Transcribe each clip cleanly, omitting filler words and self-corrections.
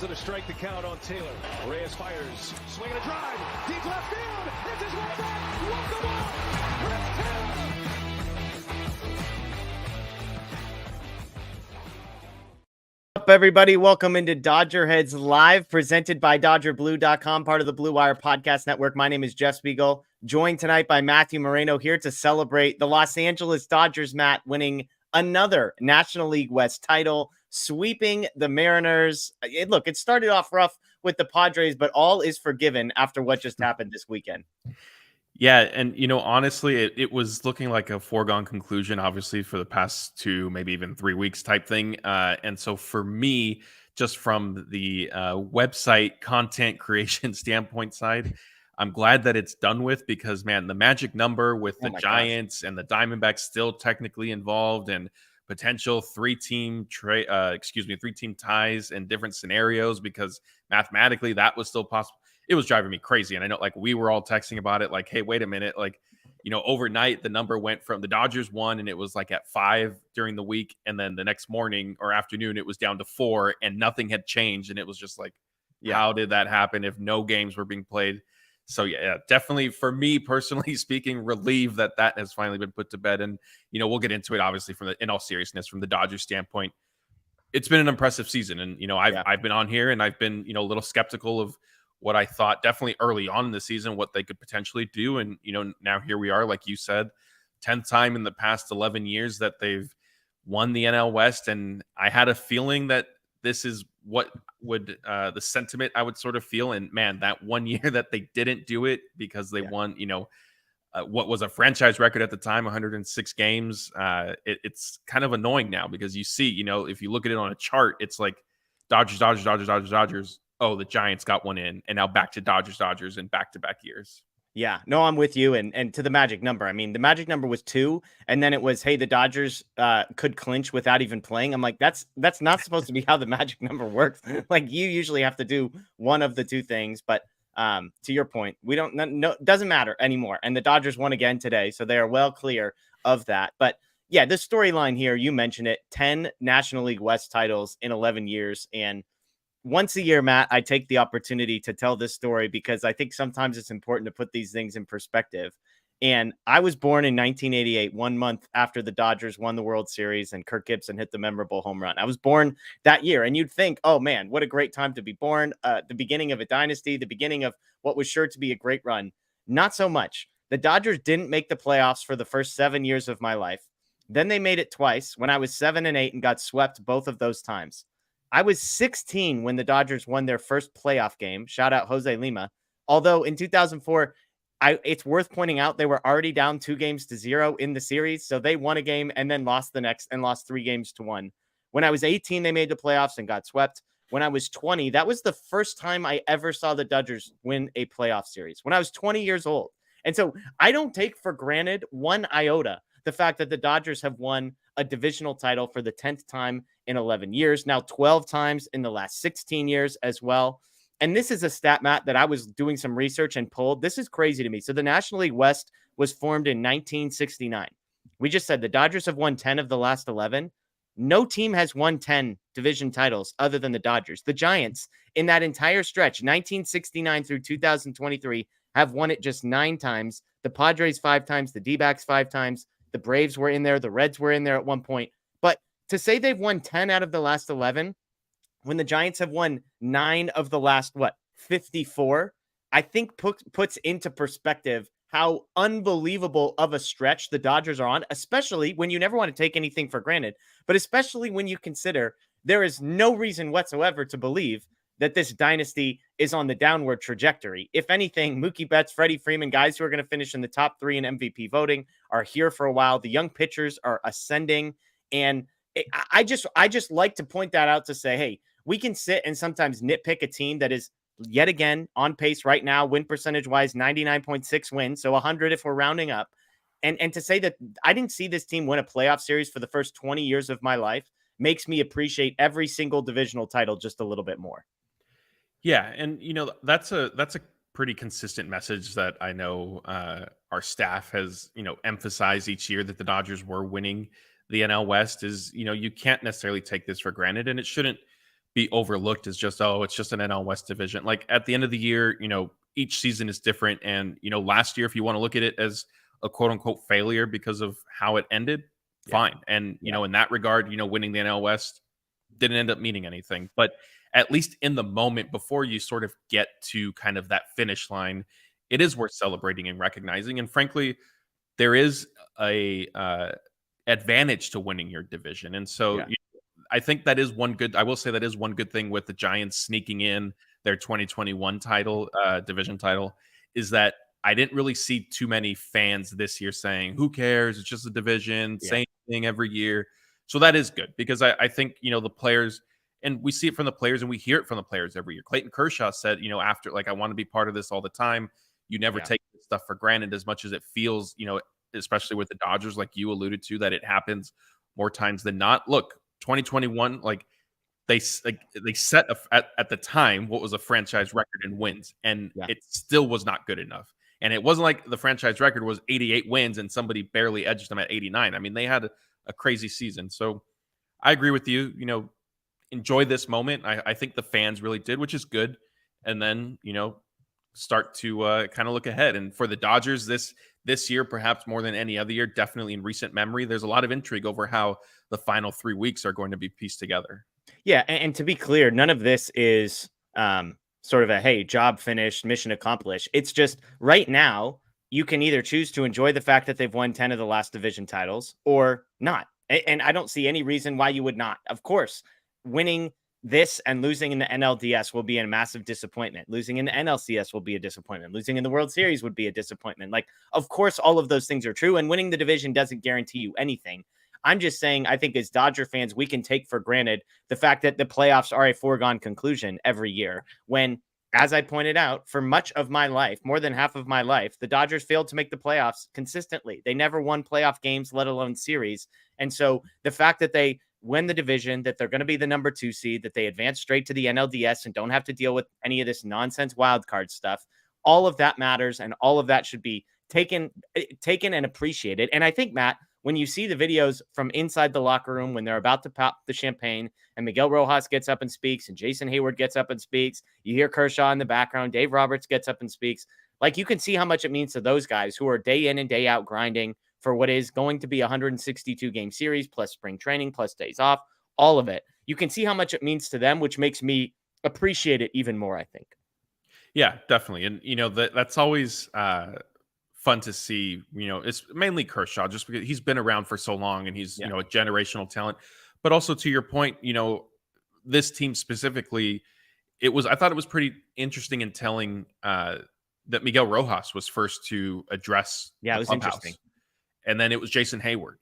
calls it a strike to count on Taylor. Reyes fires, swinging a drive, deep left field, it's his way back, walk the wall, Chris Taylor. Up, everybody, welcome into DodgerHeads Live, presented by DodgerBlue.com, part of the Blue Wire Podcast Network. My name is Jeff Spiegel, joined tonight by Matthew Moreno, here to celebrate the Los Angeles Dodgers, Matt, winning another National League West title, sweeping the Mariners. It started off rough with the Padres, but all is forgiven after what just happened this weekend. Yeah, and honestly, it was looking like a foregone conclusion, obviously, for the past 2, maybe even 3 weeks type thing. And so for me, just from the website content creation standpoint side, I'm glad that it's done with, because, man, the magic number with the Giants and the Diamondbacks still technically involved, and potential three-team ties in different scenarios, because mathematically that was still possible. It was driving me crazy. And I know, we were all texting about it, hey, wait a minute. Overnight, the number went from the Dodgers won, and it was at 5 during the week. And then the next morning or afternoon, it was down to 4, and nothing had changed. And it was just how did that happen if no games were being played? So, yeah, definitely for me personally speaking, relieved that has finally been put to bed. And, we'll get into it, obviously, in all seriousness, from the Dodgers standpoint. It's been an impressive season. And, I've been on here, and I've been, a little skeptical of what I thought definitely early on in the season, what they could potentially do. And, now here we are, like you said, 10th time in the past 11 years that they've won the NL West. And I had a feeling that this is what would the sentiment I would sort of feel. And man, that 1 year that they didn't do it because they won, what was a franchise record at the time, 106 games. It's kind of annoying now, because you see, if you look at it on a chart, it's Dodgers. Oh, the Giants got one in, and now back to Dodgers in back-to-back years. Yeah, no, I'm with you. And to the magic number, I mean, the magic number was 2, and then it was, hey, the Dodgers could clinch without even playing. I'm like, that's not supposed to be how the magic number works. You usually have to do one of the 2 things. But to your point, we don't know, doesn't matter anymore. And the Dodgers won again today, so they are well clear of that. But yeah, the storyline here, you mentioned it, 10 National League West titles in 11 years. And once a year, Matt, I take the opportunity to tell this story, because I think sometimes it's important to put these things in perspective. And I was born in 1988, 1 month after the Dodgers won the World Series and Kirk Gibson hit the memorable home run. I was born that year, and you'd think, oh man, what a great time to be born. The beginning of a dynasty, the beginning of what was sure to be a great run. Not so much. The Dodgers didn't make the playoffs for the first 7 years of my life. Then they made it twice when I was 7 and 8 and got swept both of those times. I was 16 when the Dodgers won their first playoff game. Shout out Jose Lima. Although in 2004, it's worth pointing out they were already down 2-0 in the series. So they won a game and then lost the next and lost 3-1. When I was 18, they made the playoffs and got swept. When I was 20, that was the first time I ever saw the Dodgers win a playoff series, when I was 20 years old. And so I don't take for granted one iota the fact that the Dodgers have won a divisional title for the 10th time in 11 years, now 12 times in the last 16 years as well. And this is a stat, Matt, that I was doing some research and pulled. This is crazy to me. So the National League West was formed in 1969. We just said the Dodgers have won 10 of the last 11. No team has won 10 division titles other than the Dodgers. The Giants, in that entire stretch, 1969 through 2023, have won it just 9 times. The Padres 5 times, the D-backs 5 times. The Braves were in there. The Reds were in there at one point. But to say they've won 10 out of the last 11, when the Giants have won 9 of the last, 54, I think puts into perspective how unbelievable of a stretch the Dodgers are on, especially when you never want to take anything for granted, but especially when you consider there is no reason whatsoever to believe that this dynasty is on the downward trajectory. If anything, Mookie Betts, Freddie Freeman, guys who are going to finish in the top 3 in MVP voting, are here for a while. The young pitchers are ascending. And I just like to point that out to say, hey, we can sit and sometimes nitpick a team that is yet again on pace right now, win percentage wise, 99.6 wins. So 100 if we're rounding up. And to say that I didn't see this team win a playoff series for the first 20 years of my life makes me appreciate every single divisional title just a little bit more. Yeah, and that's a pretty consistent message that I know our staff has emphasized each year, that the Dodgers were winning the NL West, is you can't necessarily take this for granted, and it shouldn't be overlooked as just, oh, it's just an NL West division. Like at the end of the year, each season is different. And, last year, if you want to look at it as a quote unquote failure because of how it ended, fine. And, in that regard, winning the NL West didn't end up meaning anything. But at least in the moment before you sort of get to kind of that finish line, it is worth celebrating and recognizing. And frankly, there is a advantage to winning your division. And so I think that is I will say that is one good thing with the Giants sneaking in their 2021 title, division title, is that I didn't really see too many fans this year saying, who cares? It's just a division, same thing every year. So that is good because I think, the players, and we see it from the players and we hear it from the players every year. Clayton Kershaw said, after, like, I want to be part of this all the time. You never take this stuff for granted as much as it feels, especially with the Dodgers, like you alluded to, that it happens more times than not. Look, 2021, like they set at the time what was a franchise record in wins, and it still was not good enough. And it wasn't like the franchise record was 88 wins and somebody barely edged them at 89. I mean, they had a crazy season. So I agree with you. Enjoy this moment. I think the fans really did, which is good. And then start to kind of look ahead. And for the Dodgers, this year, perhaps more than any other year, definitely in recent memory, there's a lot of intrigue over how the final 3 weeks are going to be pieced together. Yeah, and to be clear, none of this is sort of a, hey, job finished, mission accomplished. It's just right now, you can either choose to enjoy the fact that they've won 10 of the last division titles or not. And I don't see any reason why you would not. Of course, winning this and losing in the NLDS will be a massive disappointment. Losing in the NLCS will be a disappointment. Losing in the World Series would be a disappointment. Like, of course, all of those things are true, and winning the division doesn't guarantee you anything. I'm just saying, I think as Dodger fans, we can take for granted the fact that the playoffs are a foregone conclusion every year when, as I pointed out, for much of my life, more than half of my life, the Dodgers failed to make the playoffs consistently. They never won playoff games, let alone series. And so the fact that they win the division, that they're going to be the number 2 seed, that they advance straight to the NLDS and don't have to deal with any of this nonsense wild card stuff, all of that matters, and all of that should be taken and appreciated. And I think, Matt, when you see the videos from inside the locker room, when they're about to pop the champagne and Miguel Rojas gets up and speaks and Jason Hayward gets up and speaks, you hear Kershaw in the background, Dave Roberts gets up and speaks. Like, you can see how much it means to those guys who are day in and day out grinding for what is going to be a 162 game series plus spring training, plus days off, all of it. You can see how much it means to them, which makes me appreciate it even more, I think. Yeah, definitely. And, that's always fun to see. It's mainly Kershaw just because he's been around for so long and he's, a generational talent. But also to your point, this team specifically, I thought it was pretty interesting and telling that Miguel Rojas was first to address it was clubhouse. Interesting. And then it was Jason Hayward.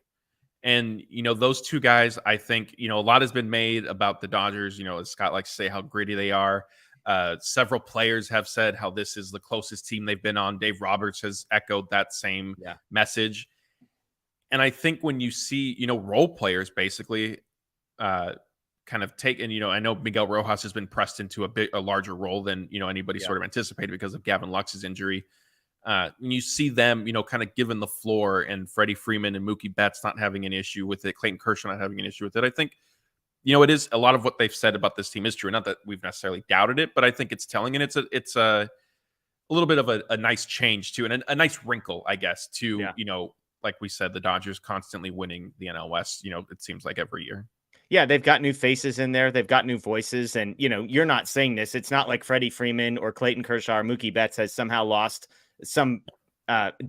And, those two guys, I think, a lot has been made about the Dodgers. As Scott likes to say, how gritty they are. Several players have said how this is the closest team they've been on. Dave Roberts has echoed that same message. And I think when you see, role players basically kind of take, and, I know Miguel Rojas has been pressed into a larger role than, anybody sort of anticipated because of Gavin Lux's injury. When you see them, kind of given the floor, and Freddie Freeman and Mookie Betts not having an issue with it, Clayton Kershaw not having an issue with it, I think, it is a lot of what they've said about this team is true. Not that we've necessarily doubted it, but I think it's telling, and it's a little bit of a nice change too, and a nice wrinkle, I guess, to like we said, the Dodgers constantly winning the NL West. It seems like every year. Yeah, they've got new faces in there. They've got new voices. And, you're not saying this. It's not like Freddie Freeman or Clayton Kershaw or Mookie Betts has somehow lost some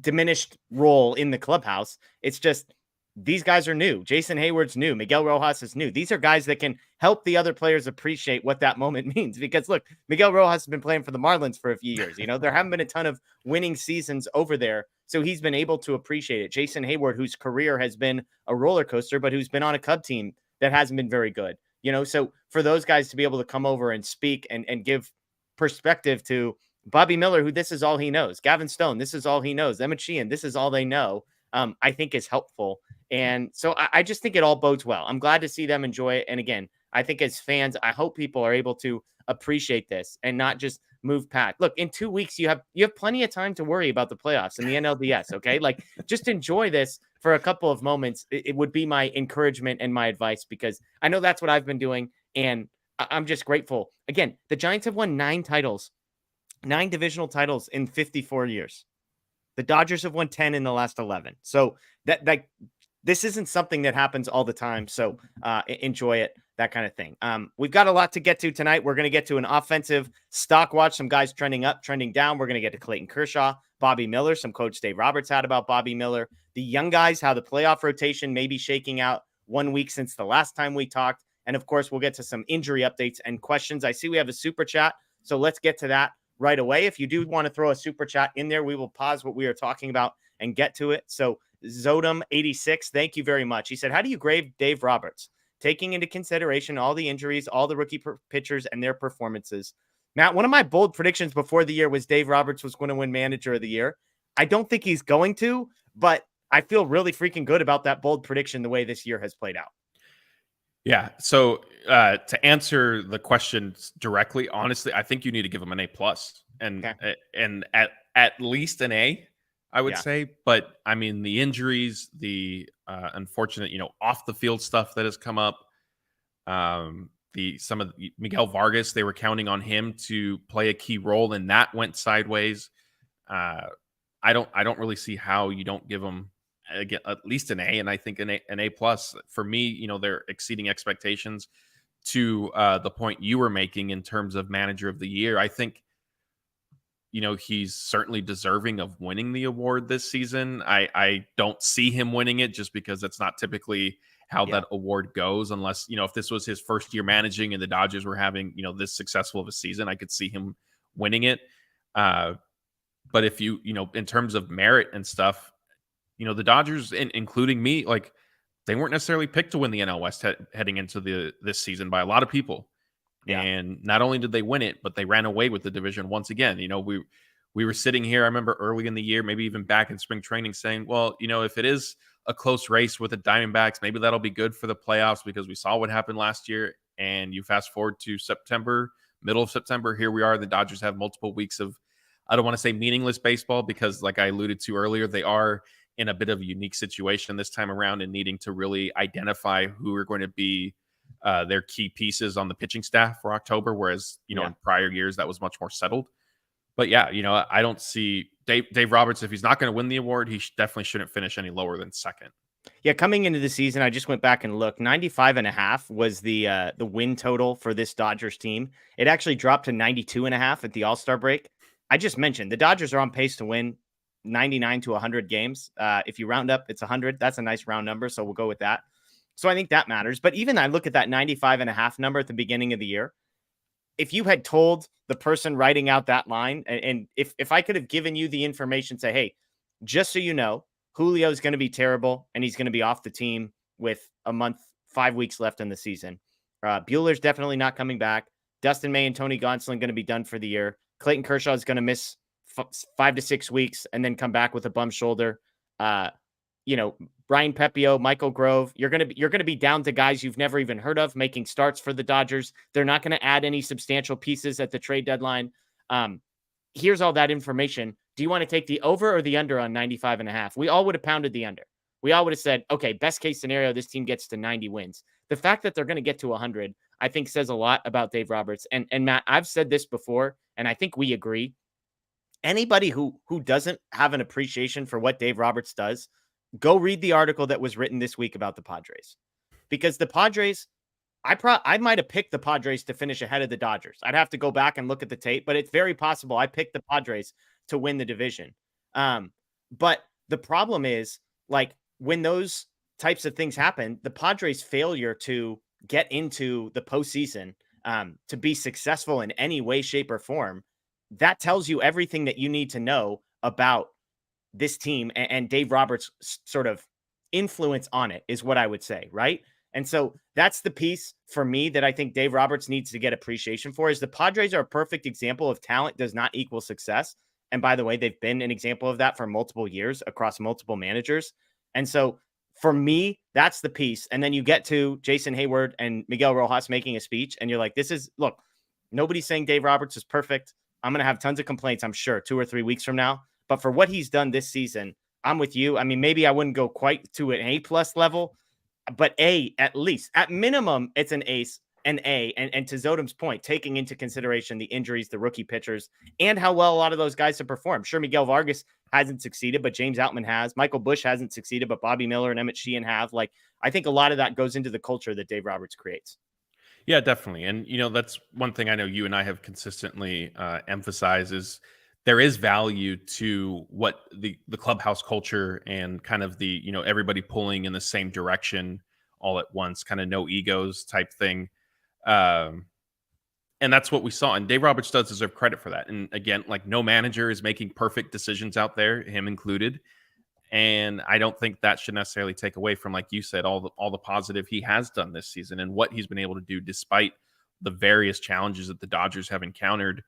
diminished role in the clubhouse. It's just these guys are new. Jason Hayward's new. Miguel Rojas is new. These are guys that can help the other players appreciate what that moment means. Because, look, Miguel Rojas has been playing for the Marlins for a few years. There haven't been a ton of winning seasons over there. So he's been able to appreciate it. Jason Hayward, whose career has been a roller coaster, but who's been on a Cub team that hasn't been very good. So for those guys to be able to come over and speak and give perspective to Bobby Miller, who this is all he knows, Gavin Stone, this is all he knows, Emmett Sheehan, this is all they know, I think is helpful. And so I just think it all bodes well. I'm glad to see them enjoy it. And again, I think as fans, I hope people are able to appreciate this and not just move past. Look, in 2 weeks, you have plenty of time to worry about the playoffs and the NLDS. Okay. Like, just enjoy this for a couple of moments. It would be my encouragement and my advice, because I know that's what I've been doing. And I'm just grateful. Again, the Giants have won 9 divisional titles in 54 years. The Dodgers have won 10 in the last 11. So that this isn't something that happens all the time. So enjoy it, that kind of thing. We've got a lot to get to tonight. We're going to get to an offensive stock watch, some guys trending up, trending down. We're going to get to Clayton Kershaw, Bobby Miller, some Coach Dave Roberts had about Bobby Miller, the young guys, how the playoff rotation may be shaking out 1 week since the last time we talked. And of course, we'll get to some injury updates and questions. I see we have a super chat, so let's get to that right away. If you do want to throw a super chat in there, we will pause what we are talking about and get to it. So Zodum86, thank you very much. He said, how do you grade Dave Roberts? Taking into consideration all the injuries, all the rookie pitchers and their performances. Matt, one of my bold predictions before the year was Dave Roberts was going to win Manager of the Year. I don't think he's going to, but I feel really freaking good about that bold prediction the way this year has played out. Yeah. So to answer the question directly, honestly, I think you need to give him an A+, and at least an A, I would say. But I mean, the injuries, the unfortunate, off the field stuff that has come up, some of Miguel Vargas, they were counting on him to play a key role, and that went sideways. I don't really see how you don't give him at least an A, and I think an A plus for me. They're exceeding expectations to the point you were making in terms of Manager of the Year. I think he's certainly deserving of winning the award this season. I don't see him winning it just because that's not typically how that award goes, unless if this was his first year managing and the Dodgers were having this successful of a season, I could see him winning it. But if in terms of merit and stuff, the Dodgers, including me, like, they weren't necessarily picked to win the NL West heading into this season by a lot of people. Yeah. And not only did they win it, but they ran away with the division once again. We were sitting here, I remember early in the year, maybe even back in spring training, saying, well, if it is a close race with the Diamondbacks, maybe that'll be good for the playoffs, because we saw what happened last year. And you fast forward to September, middle of September, here we are. The Dodgers have multiple weeks of, I don't want to say meaningless baseball, because like I alluded to earlier, they are in a bit of a unique situation this time around and needing to really identify who are going to be their key pieces on the pitching staff for October, whereas, in prior years that was much more settled. But yeah, I don't see Dave Roberts, if he's not going to win the award, he definitely shouldn't finish any lower than second. Yeah, coming into the season, I just went back and looked. 95.5 was the win total for this Dodgers team. It actually dropped to 92.5 at the All-Star break. I just mentioned the Dodgers are on pace to win 99 to 100 games. If you round up, it's 100. That's a nice round number, so we'll go with that. So I think that matters. But even I look at that 95.5 number at the beginning of the year. If you had told the person writing out that line, and if I could have given you the information, say, hey, just so you know, Julio is going to be terrible and he's going to be off the team with a month, 5 weeks left in the season. Buehler's definitely not coming back. Dustin May and Tony Gonsolin going to be done for the year. Clayton Kershaw is going to miss 5 to 6 weeks and then come back with a bum shoulder. Brian Pepio, Michael Grove, you're going to be down to guys you've never even heard of making starts for the Dodgers. They're not going to add any substantial pieces at the trade deadline. Here's all that information. Do you want to take the over or the under on 95.5? We all would have pounded the under. We all would have said, okay, best case scenario, this team gets to 90 wins. The fact that they're going to get to 100, I think says a lot about Dave Roberts. And Matt, I've said this before, and I think we agree. Anybody who doesn't have an appreciation for what Dave Roberts does, go read the article that was written this week about the Padres, because the Padres, I might have picked the Padres to finish ahead of the Dodgers. I'd have to go back and look at the tape, but it's very possible I picked the Padres to win the division. But the problem is, like, when those types of things happen, the Padres' failure to get into the postseason, to be successful in any way, shape, or form, that tells you everything that you need to know about this team and Dave Roberts' sort of influence on it, is what I would say, right? And so that's the piece for me that I think Dave Roberts needs to get appreciation for, is the Padres are a perfect example of talent does not equal success. And by the way, they've been an example of that for multiple years across multiple managers. And so for me, that's the piece. And then you get to Jason Hayward and Miguel Rojas making a speech, and you're like, look, nobody's saying Dave Roberts is perfect. I'm going to have tons of complaints, I'm sure, 2 or 3 weeks from now. But for what he's done this season, I'm with you. I mean, maybe I wouldn't go quite to an A+ level, but A at least. At minimum, it's an ace. an A. And to Zodom's point, taking into consideration the injuries, the rookie pitchers, and how well a lot of those guys have performed. Sure, Miguel Vargas hasn't succeeded, but James Outman has. Michael Busch hasn't succeeded, but Bobby Miller and Emmett Sheehan have. Like, I think a lot of that goes into the culture that Dave Roberts creates. Yeah, definitely. And, that's one thing I know you and I have consistently emphasized is there is value to what the clubhouse culture and kind of the, everybody pulling in the same direction all at once, kind of no egos type thing. And that's what we saw. And Dave Roberts does deserve credit for that. And again, like, no manager is making perfect decisions out there, him included. And I don't think that should necessarily take away from, like you said, all the positive he has done this season and what he's been able to do despite the various challenges that the Dodgers have encountered.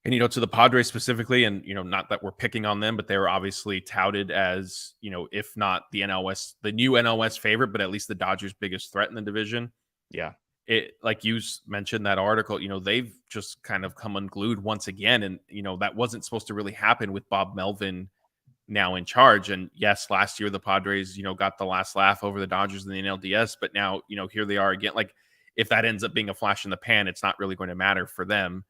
And, to the Padres specifically, and, not that we're picking on them, but they were obviously touted as, if not the new NLS favorite, but at least the Dodgers' biggest threat in the division. Yeah. It, like you mentioned that article, they've just kind of come unglued once again. And, that wasn't supposed to really happen with Bob Melvin now in charge. And yes, last year the Padres, got the last laugh over the Dodgers in the NLDS, but now, here they are again. Like, if that ends up being a flash in the pan, it's not really going to matter for them.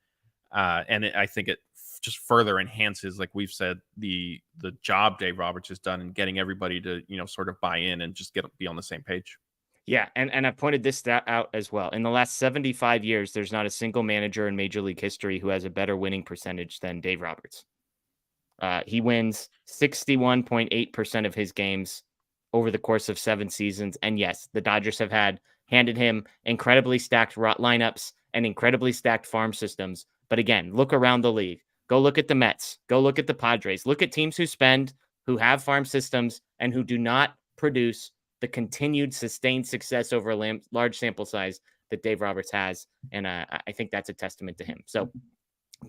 I think it just further enhances, like we've said, the job Dave Roberts has done in getting everybody to, sort of buy in and just be on the same page. Yeah, and I pointed this stat out as well. In the last 75 years, there's not a single manager in Major League history who has a better winning percentage than Dave Roberts. He wins 61.8% of his games over the course of 7 seasons. And yes, the Dodgers have handed him incredibly stacked lineups and incredibly stacked farm systems. But again, look around the league. Go look at the Mets. Go look at the Padres. Look at teams who have farm systems, and who do not produce the continued sustained success over a large sample size that Dave Roberts has. And I think that's a testament to him. So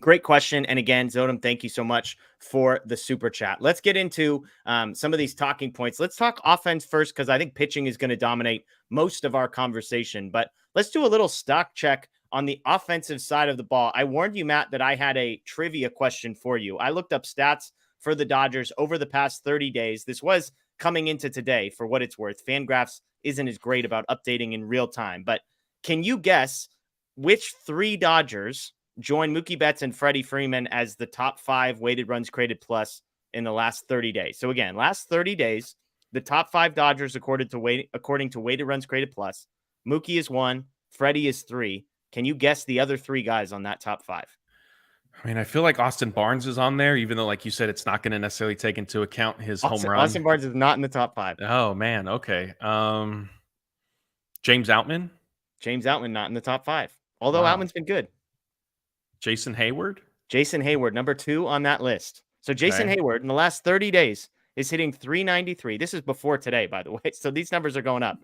great question. And again, Zodom, thank you so much for the super chat. Let's get into some of these talking points. Let's talk offense first, because I think pitching is going to dominate most of our conversation. But let's do a little stock check on the offensive side of the ball. I warned you, Matt, that I had a trivia question for you. I looked up stats for the Dodgers over the past 30 days. This was coming into today, for what it's worth. Fangraphs isn't as great about updating in real time. But can you guess which 3 Dodgers join Mookie Betts and Freddie Freeman as the top 5 weighted runs created plus in the last 30 days? So again, last 30 days, the top 5 Dodgers according to weighted runs created plus. Mookie is 1, Freddie is 3. Can you guess the other 3 guys on that top 5? I mean, I feel like Austin Barnes is on there, even though, like you said, it's not going to necessarily take into account his home run. Austin Barnes is not in the top 5. Oh, man. Okay. James Outman? James Outman not in the top 5. Although Outman's been good. Jason Hayward? Jason Hayward, number 2 on that list. So Jason Hayward, in the last 30 days, is hitting 393. This is before today, by the way. So these numbers are going up.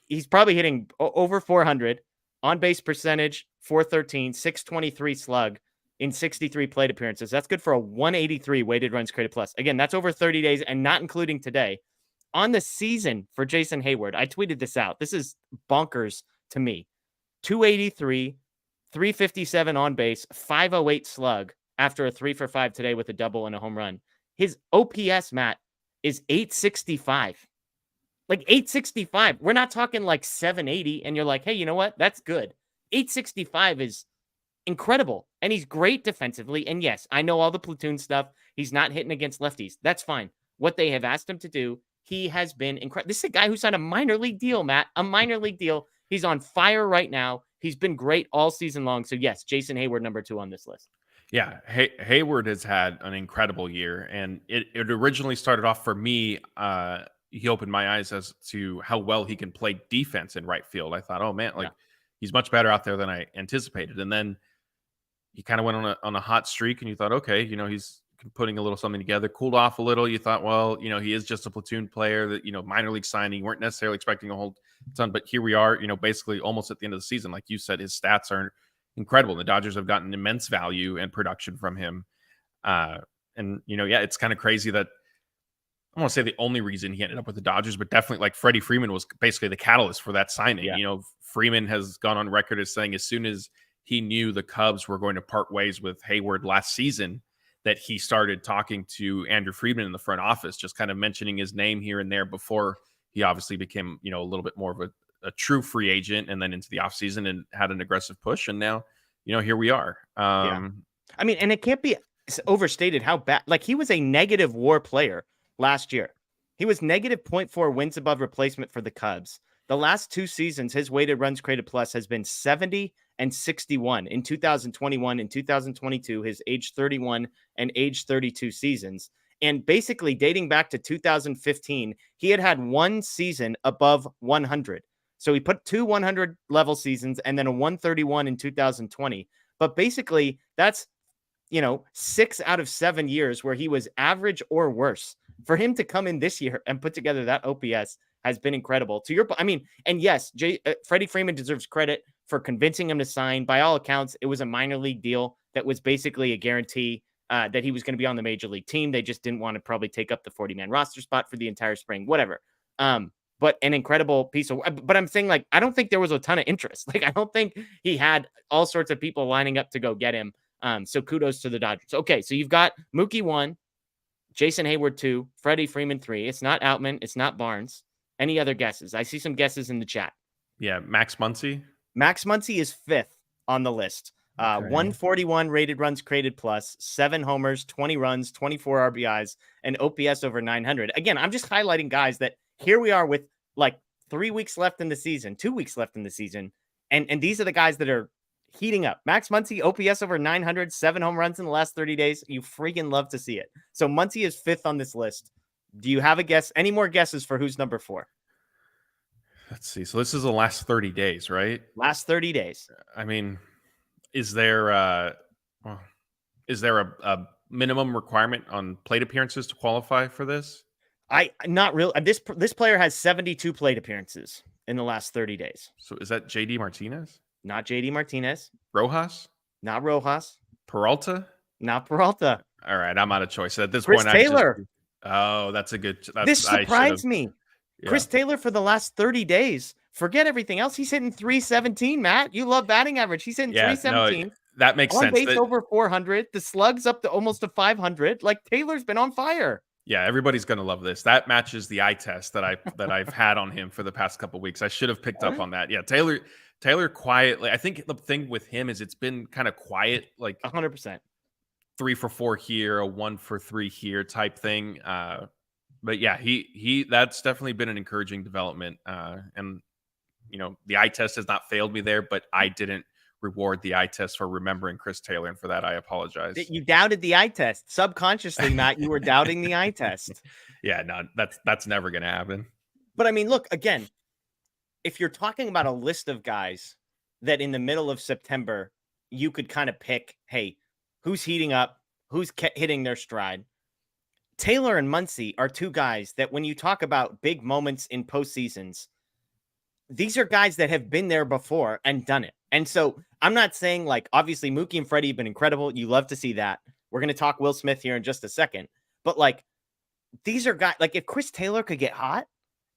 He's probably hitting over 400. On-base percentage, 413, 623 slug in 63 plate appearances. That's good for a 183 weighted runs created plus. Again, that's over 30 days and not including today. On the season for Jason Hayward, I tweeted this out. This is bonkers to me. 283, 357 on base, 508 slug after a 3-for-5 today with a double and a home run. His OPS, Matt, is 865. Like 865. We're not talking like 780. And you're like, hey, you know what? That's good. 865 is incredible. And he's great defensively. And yes, I know all the platoon stuff. He's not hitting against lefties. That's fine. What they have asked him to do, he has been incredible. This is a guy who signed a minor league deal, Matt. A minor league deal. He's on fire right now. He's been great all season long. So yes, Jason Hayward, number 2 on this list. Yeah, Hayward has had an incredible year. And it originally started off for me, he opened my eyes as to how well he can play defense in right field. I thought, oh man, he's much better out there than I anticipated. And then he kind of went on a hot streak, and you thought, okay, he's putting a little something together, cooled off a little. You thought, well, he is just a platoon player that, minor league signing, weren't necessarily expecting a whole ton, but here we are, basically almost at the end of the season. Like you said, his stats are incredible. The Dodgers have gotten immense value and production from him. It's kind of crazy that I don't want to say the only reason he ended up with the Dodgers, but definitely like Freddie Freeman was basically the catalyst for that signing. Yeah. Freeman has gone on record as saying as soon as he knew the Cubs were going to part ways with Hayward last season, that he started talking to Andrew Friedman in the front office, just kind of mentioning his name here and there before he obviously became, a little bit more of a true free agent and then into the offseason and had an aggressive push. And now, here we are. I mean, and it can't be overstated how bad, like he was a negative WAR player last year. He was negative 0.4 wins above replacement for the Cubs. The last 2 seasons, his weighted runs created plus has been 70 and 61 in 2021 and 2022, his age 31 and age 32 seasons. And basically dating back to 2015, he had 1 season above 100. So he put 2 100 level seasons and then a 131 in 2020. But basically that's, 6 out of 7 years where he was average or worse. For him to come in this year and put together that OPS has been incredible. To your point, I mean, and yes, Freddie Freeman deserves credit for convincing him to sign. By all accounts, it was a minor league deal that was basically a guarantee that he was going to be on the major league team. They just didn't want to probably take up the 40-man roster spot for the entire spring, whatever. But an incredible piece of, but I'm saying, like, I don't think there was a ton of interest. Like, I don't think he had all sorts of people lining up to go get him. So kudos to the Dodgers. Okay, so you've got Mookie 1, Jason Hayward 2, Freddie Freeman 3. It's not Outman. It's not Barnes. Any other guesses? I see some guesses in the chat. Yeah, Max Muncy. Max Muncy is 5th on the list. 141 rated runs created plus, 7 homers, 20 runs, 24 RBIs, and OPS over 900. Again, I'm just highlighting guys that here we are with like 3 weeks left in the season, 2 weeks left in the season. And these are the guys that are heating up. Max Muncy, OPS over 900, 7 home runs in the last 30 days. You freaking love to see it. So Muncy is 5th on this list. Do you have a guess? Any more guesses for who's number 4? Let's see. So this is the last 30 days, right? Last 30 days. I mean, is there a minimum requirement on plate appearances to qualify for this? Not really. This player has 72 plate appearances in the last 30 days. So is that JD Martinez? Not JD Martinez. Rojas? Not Rojas. Peralta? Not Peralta. All right, I'm out of choice at this Chris point. Taylor. That's a good. This surprised me. Yeah. Chris Taylor for the last 30 days. Forget everything else. He's hitting 317, Matt. You love batting average. He's hitting 317. No, that makes on sense. Base over 400. The slug's up to almost to 500. Like, Taylor's been on fire. Yeah, everybody's gonna love this. That matches the eye test that I've had on him for the past couple of weeks. I should have picked up on that. Yeah, Taylor quietly. I think the thing with him is it's been kind of quiet, like 100%. 3 for 4 here, a 1 for 3 here type thing. But yeah, he that's definitely been an encouraging development. And the eye test has not failed me there, but I didn't reward the eye test for remembering Chris Taylor, and for that I apologize. You doubted the eye test subconsciously, Matt. You were doubting the eye test. Yeah, no, that's never gonna happen. But I mean, look, again, if you're talking about a list of guys that in the middle of September you could kind of pick, hey, who's heating up, who's hitting their stride. Taylor and Muncy are 2 guys that when you talk about big moments in postseasons, these are guys that have been there before and done it. And so I'm not saying, like, obviously Mookie and Freddie have been incredible. You love to see that. We're going to talk Will Smith here in just a second. But like, these are guys, like if Chris Taylor could get hot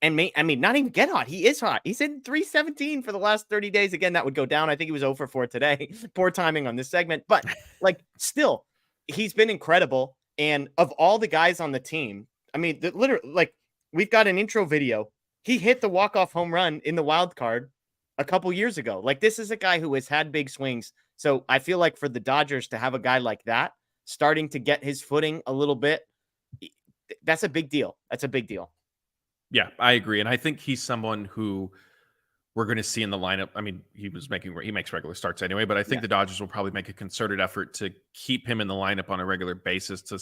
and not even get hot. He is hot. He's in 317 for the last 30 days. Again, that would go down. I think he was 0 for 4 today. Poor timing on this segment. But like, still, he's been incredible. And of all the guys on the team, I mean, literally, like, we've got an intro video. He hit the walk-off home run in the wild card a couple years ago. Like, this is a guy who has had big swings. So I feel like for the Dodgers to have a guy like that starting to get his footing a little bit, that's a big deal. That's a big deal. Yeah, I agree. And I think he's someone who we're going to see in the lineup. I mean, he makes regular starts anyway, but I think the Dodgers will probably make a concerted effort to keep him in the lineup on a regular basis to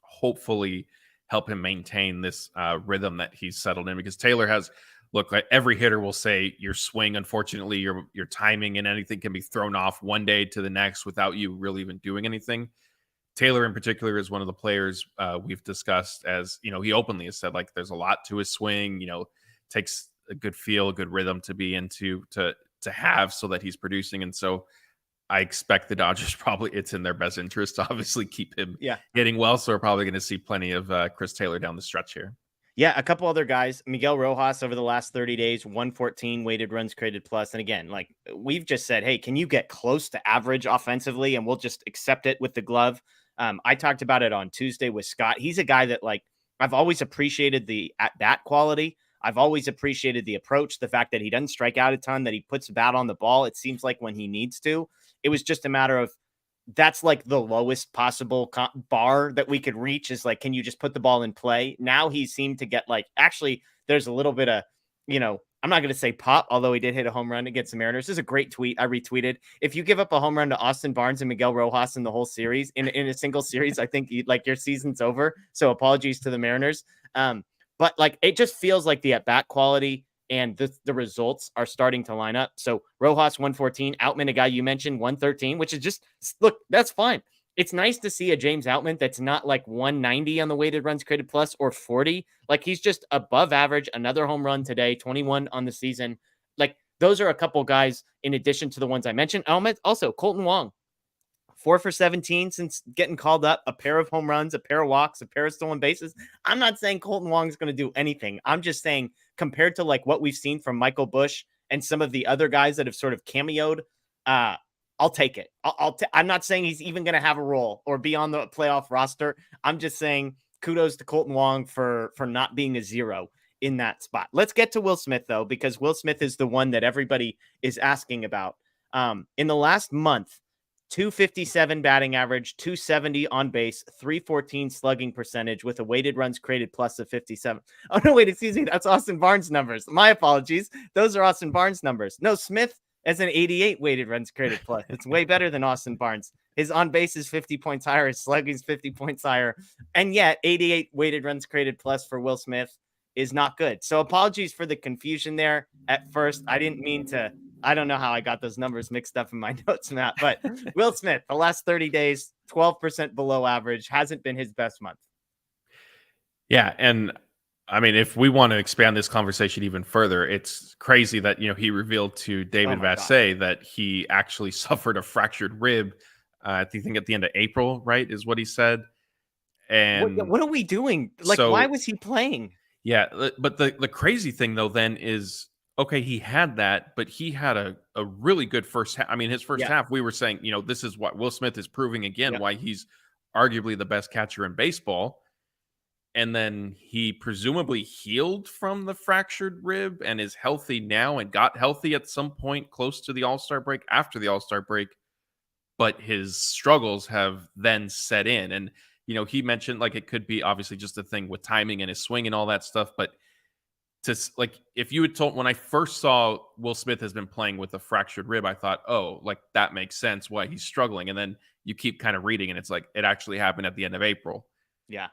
hopefully help him maintain this rhythm that he's settled in, because Taylor has, look, like every hitter will say your swing, unfortunately, your timing and anything can be thrown off one day to the next without you really even doing anything. Taylor in particular is one of the players we've discussed as, he openly has said, like, there's a lot to his swing, takes a good feel, a good rhythm to be into, to have, so that he's producing. And so I expect the Dodgers it's in their best interest to obviously keep him getting well. So we're probably going to see plenty of Chris Taylor down the stretch here. Yeah, a couple other guys. Miguel Rojas over the last 30 days, 114 weighted runs created plus. And again, like we've just said, hey, can you get close to average offensively? And we'll just accept it with the glove. I talked about it on Tuesday with Scott. He's a guy that, like, I've always appreciated the at-bat quality. I've always appreciated the approach, the fact that he doesn't strike out a ton, that he puts the bat on the ball. It seems like when he needs to, it was just a matter of that's like the lowest possible bar that we could reach is like, can you just put the ball in play? Now he seemed to get like, actually, there's a little bit of, I'm not going to say pop, although he did hit a home run against the Mariners. This is a great tweet. I retweeted. If you give up a home run to Austin Barnes and Miguel Rojas in the whole series, in a single series, I think your season's over. So apologies to the Mariners. But like, it just feels like the at-bat quality and the results are starting to line up. So Rojas 114, Outman, a guy you mentioned, 113, which is just, look, that's fine. It's nice to see a James Outman that's not like 190 on the weighted runs created plus or 40. Like he's just above average. Another home run today, 21 on the season. Like those are a couple guys in addition to the ones I mentioned. Also, Colton Wong, 4 for 17 since getting called up, a pair of home runs, a pair of walks, a pair of stolen bases. I'm not saying Colton Wong is going to do anything. I'm just saying compared to like what we've seen from Michael Busch and some of the other guys that have sort of cameoed, I'll take it. I'm not saying he's even going to have a role or be on the playoff roster. I'm just saying kudos to Colton Wong for not being a zero in that spot. Let's get to Will Smith though, because Will Smith is the one that everybody is asking about. In the last month, 257 batting average, 270 on base, 314 slugging percentage with a weighted runs created plus of 57. Oh, no, wait, excuse me. That's Austin Barnes numbers. My apologies. Those are Austin Barnes numbers. No, Smith as an 88 weighted runs created plus. It's way better than Austin Barnes. His on base is 50 points higher. His slugging is 50 points higher. And yet 88 weighted runs created plus for Will Smith is not good. So apologies for the confusion there at first. I didn't mean to. I don't know how I got those numbers mixed up in my notes, Matt, but Will Smith, the last 30 days, 12% below average, hasn't been his best month. Yeah. And I mean, if we want to expand this conversation even further, it's crazy that, he revealed to David Vassay that he actually suffered a fractured rib. I think at the end of April, right, is what he said. And what are we doing? Like, why was he playing? Yeah. But the crazy thing, though, then is, okay, he had that, but he had a really good first half. I mean, his first half, we were saying, this is what Will Smith is proving again, why he's arguably the best catcher in baseball. And then he presumably healed from the fractured rib and is healthy now and got healthy at some point close to the All-Star break, after the All-Star break. But his struggles have then set in. And, he mentioned like it could be obviously just a thing with timing and his swing and all that stuff. But if you had told, when I first saw Will Smith has been playing with a fractured rib, I thought, oh, like that makes sense why he's struggling. And then you keep kind of reading and it's like, it actually happened at the end of April. Yeah.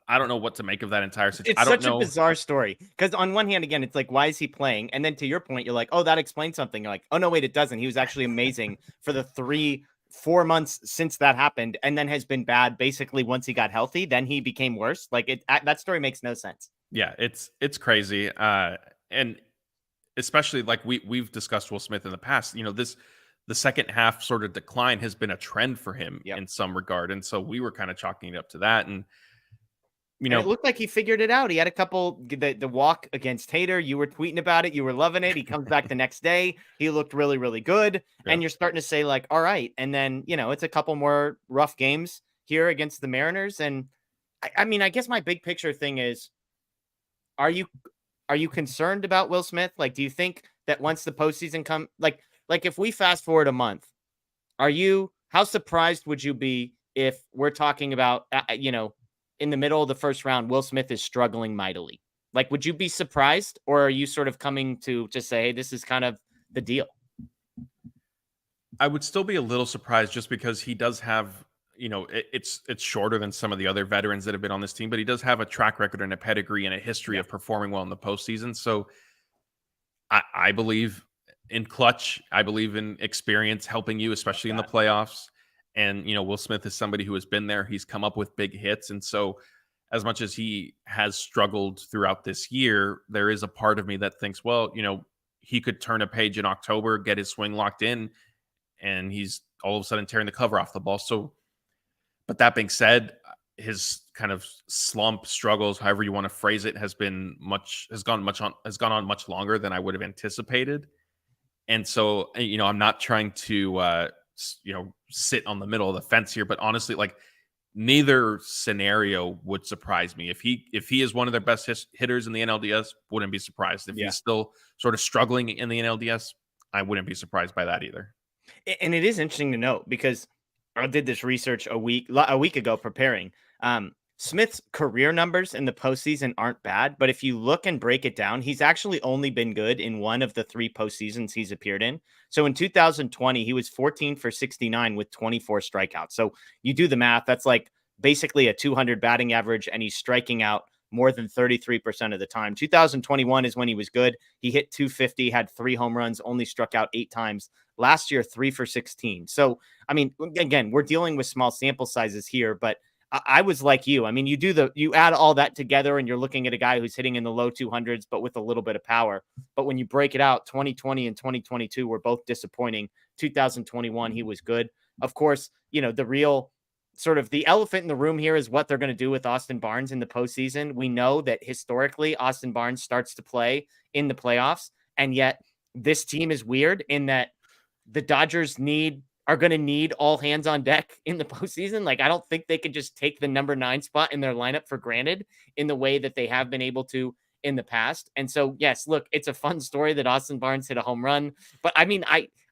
I don't know what to make of that entire situation. It's such a bizarre story because on one hand, again, it's like, why is he playing? And then to your point, you're like, oh, that explains something. You're like, oh, no, wait, it doesn't. He was actually amazing for the 3-4 months since that happened and then has been bad basically once he got healthy. Then he became worse. Like that story makes no sense. Yeah, it's crazy. And especially like we've discussed Will Smith in the past, the second half sort of decline has been a trend for him in some regard. And so we were kind of chalking it up to that. And, and it looked like he figured it out. He had a couple, the walk against Hader. You were tweeting about it. You were loving it. He comes back the next day. He looked really, really good. Yeah. And you're starting to say like, all right. And then, it's a couple more rough games here against the Mariners. And I mean, I guess my big picture thing is, are you concerned about Will Smith? Like, do you think that once the postseason come, like if we fast forward a month, how surprised would you be if we're talking about, in the middle of the first round, Will Smith is struggling mightily? Like, would you be surprised, or are you sort of coming to just say, hey, this is kind of the deal? I would still be a little surprised just because he does have, it's shorter than some of the other veterans that have been on this team, but he does have a track record and a pedigree and a history of performing well in the postseason. So I believe in clutch. I believe in experience helping you, especially in the playoffs. And, Will Smith is somebody who has been there. He's come up with big hits. And so as much as he has struggled throughout this year, there is a part of me that thinks, well, he could turn a page in October, get his swing locked in, and he's all of a sudden tearing the cover off the ball. So, but that being said, his kind of slump struggles, however you want to phrase it, has gone on much longer than I would have anticipated. And so, I'm not trying to, sit on the middle of the fence here, but honestly, like neither scenario would surprise me. If he is one of their best hitters in the NLDS, wouldn't be surprised. If he's still sort of struggling in the NLDS, I wouldn't be surprised by that either. And it is interesting to note because I did this research a week ago preparing. Smith's career numbers in the postseason aren't bad, but if you look and break it down, he's actually only been good in one of the 3 postseasons he's appeared in. So in 2020, he was 14 for 69 with 24 strikeouts. So you do the math, that's like basically a 200 batting average, and he's striking out more than 33% of the time. 2021 is when he was good. He hit 250, had 3 home runs, only struck out 8 times. Last year, 3 for 16. So, I mean, again, we're dealing with small sample sizes here, but I was like you. I mean, you add all that together and you're looking at a guy who's hitting in the low 200s, but with a little bit of power. But when you break it out, 2020 and 2022 were both disappointing. 2021, he was good. Of course, the real sort of the elephant in the room here is what they're going to do with Austin Barnes in the postseason. We know that historically Austin Barnes starts to play in the playoffs. And yet this team is weird in that the Dodgers are going to need all hands on deck in the postseason. Like, I don't think they can just take the number 9 spot in their lineup for granted in the way that they have been able to in the past. And so, yes, look, it's a fun story that Austin Barnes hit a home run, but I mean,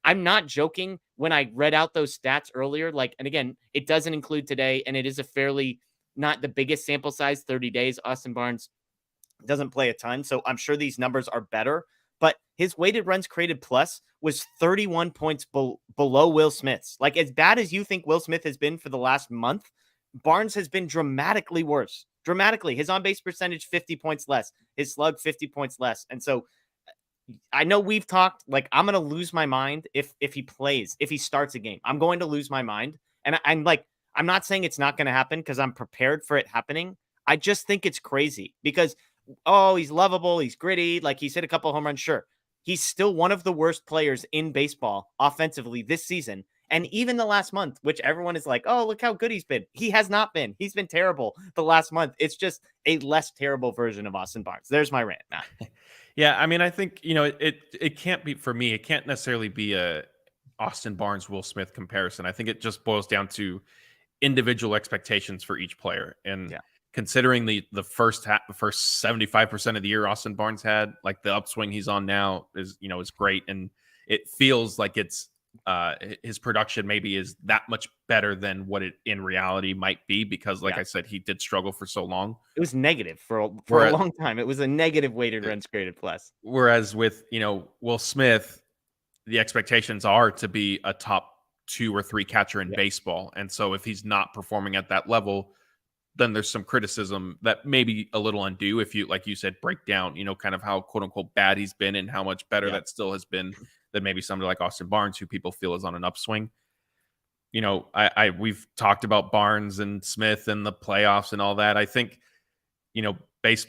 I'm not joking when I read out those stats earlier, and again, it doesn't include today, and it is a fairly not the biggest sample size, 30 days. Austin Barnes doesn't play a ton. So I'm sure these numbers are better, but his weighted runs created plus was 31 points below Will Smith's. Like, as bad as you think Will Smith has been for the last month, Barnes has been dramatically worse. Dramatically. His on-base percentage, 50 points less. His slug, 50 points less. And so I know we've talked, like, I'm going to lose my mind if he plays, if he starts a game. I'm going to lose my mind. And I'm not saying it's not going to happen because I'm prepared for it happening. I just think it's crazy because, he's lovable. He's gritty. Like, he's hit a couple of home runs. Sure. He's still one of the worst players in baseball offensively this season. And even the last month, which everyone is like, oh, look how good he's been. He has not been. He's been terrible the last month. It's just a less terrible version of Austin Barnes. There's my rant, Matt. Yeah, I mean, I think, it can't be, for me, it can't necessarily be a Austin Barnes, Will Smith comparison. I think it just boils down to individual expectations for each player. And considering the first 75% of the year Austin Barnes had, like, the upswing he's on now is great. And it feels like it's his production maybe is that much better than what it in reality might be, because I said, he did struggle for so long. It was negative for a long time. It was a negative weighted runs created plus. Whereas with, Will Smith, the expectations are to be a top 2 or 3 catcher in baseball. And so if he's not performing at that level, then there's some criticism that may be a little undue if you, like you said, break down, kind of how quote unquote bad he's been and how much better that still has been than maybe somebody like Austin Barnes, who people feel is on an upswing. We've talked about Barnes and Smith and the playoffs and all that. I think,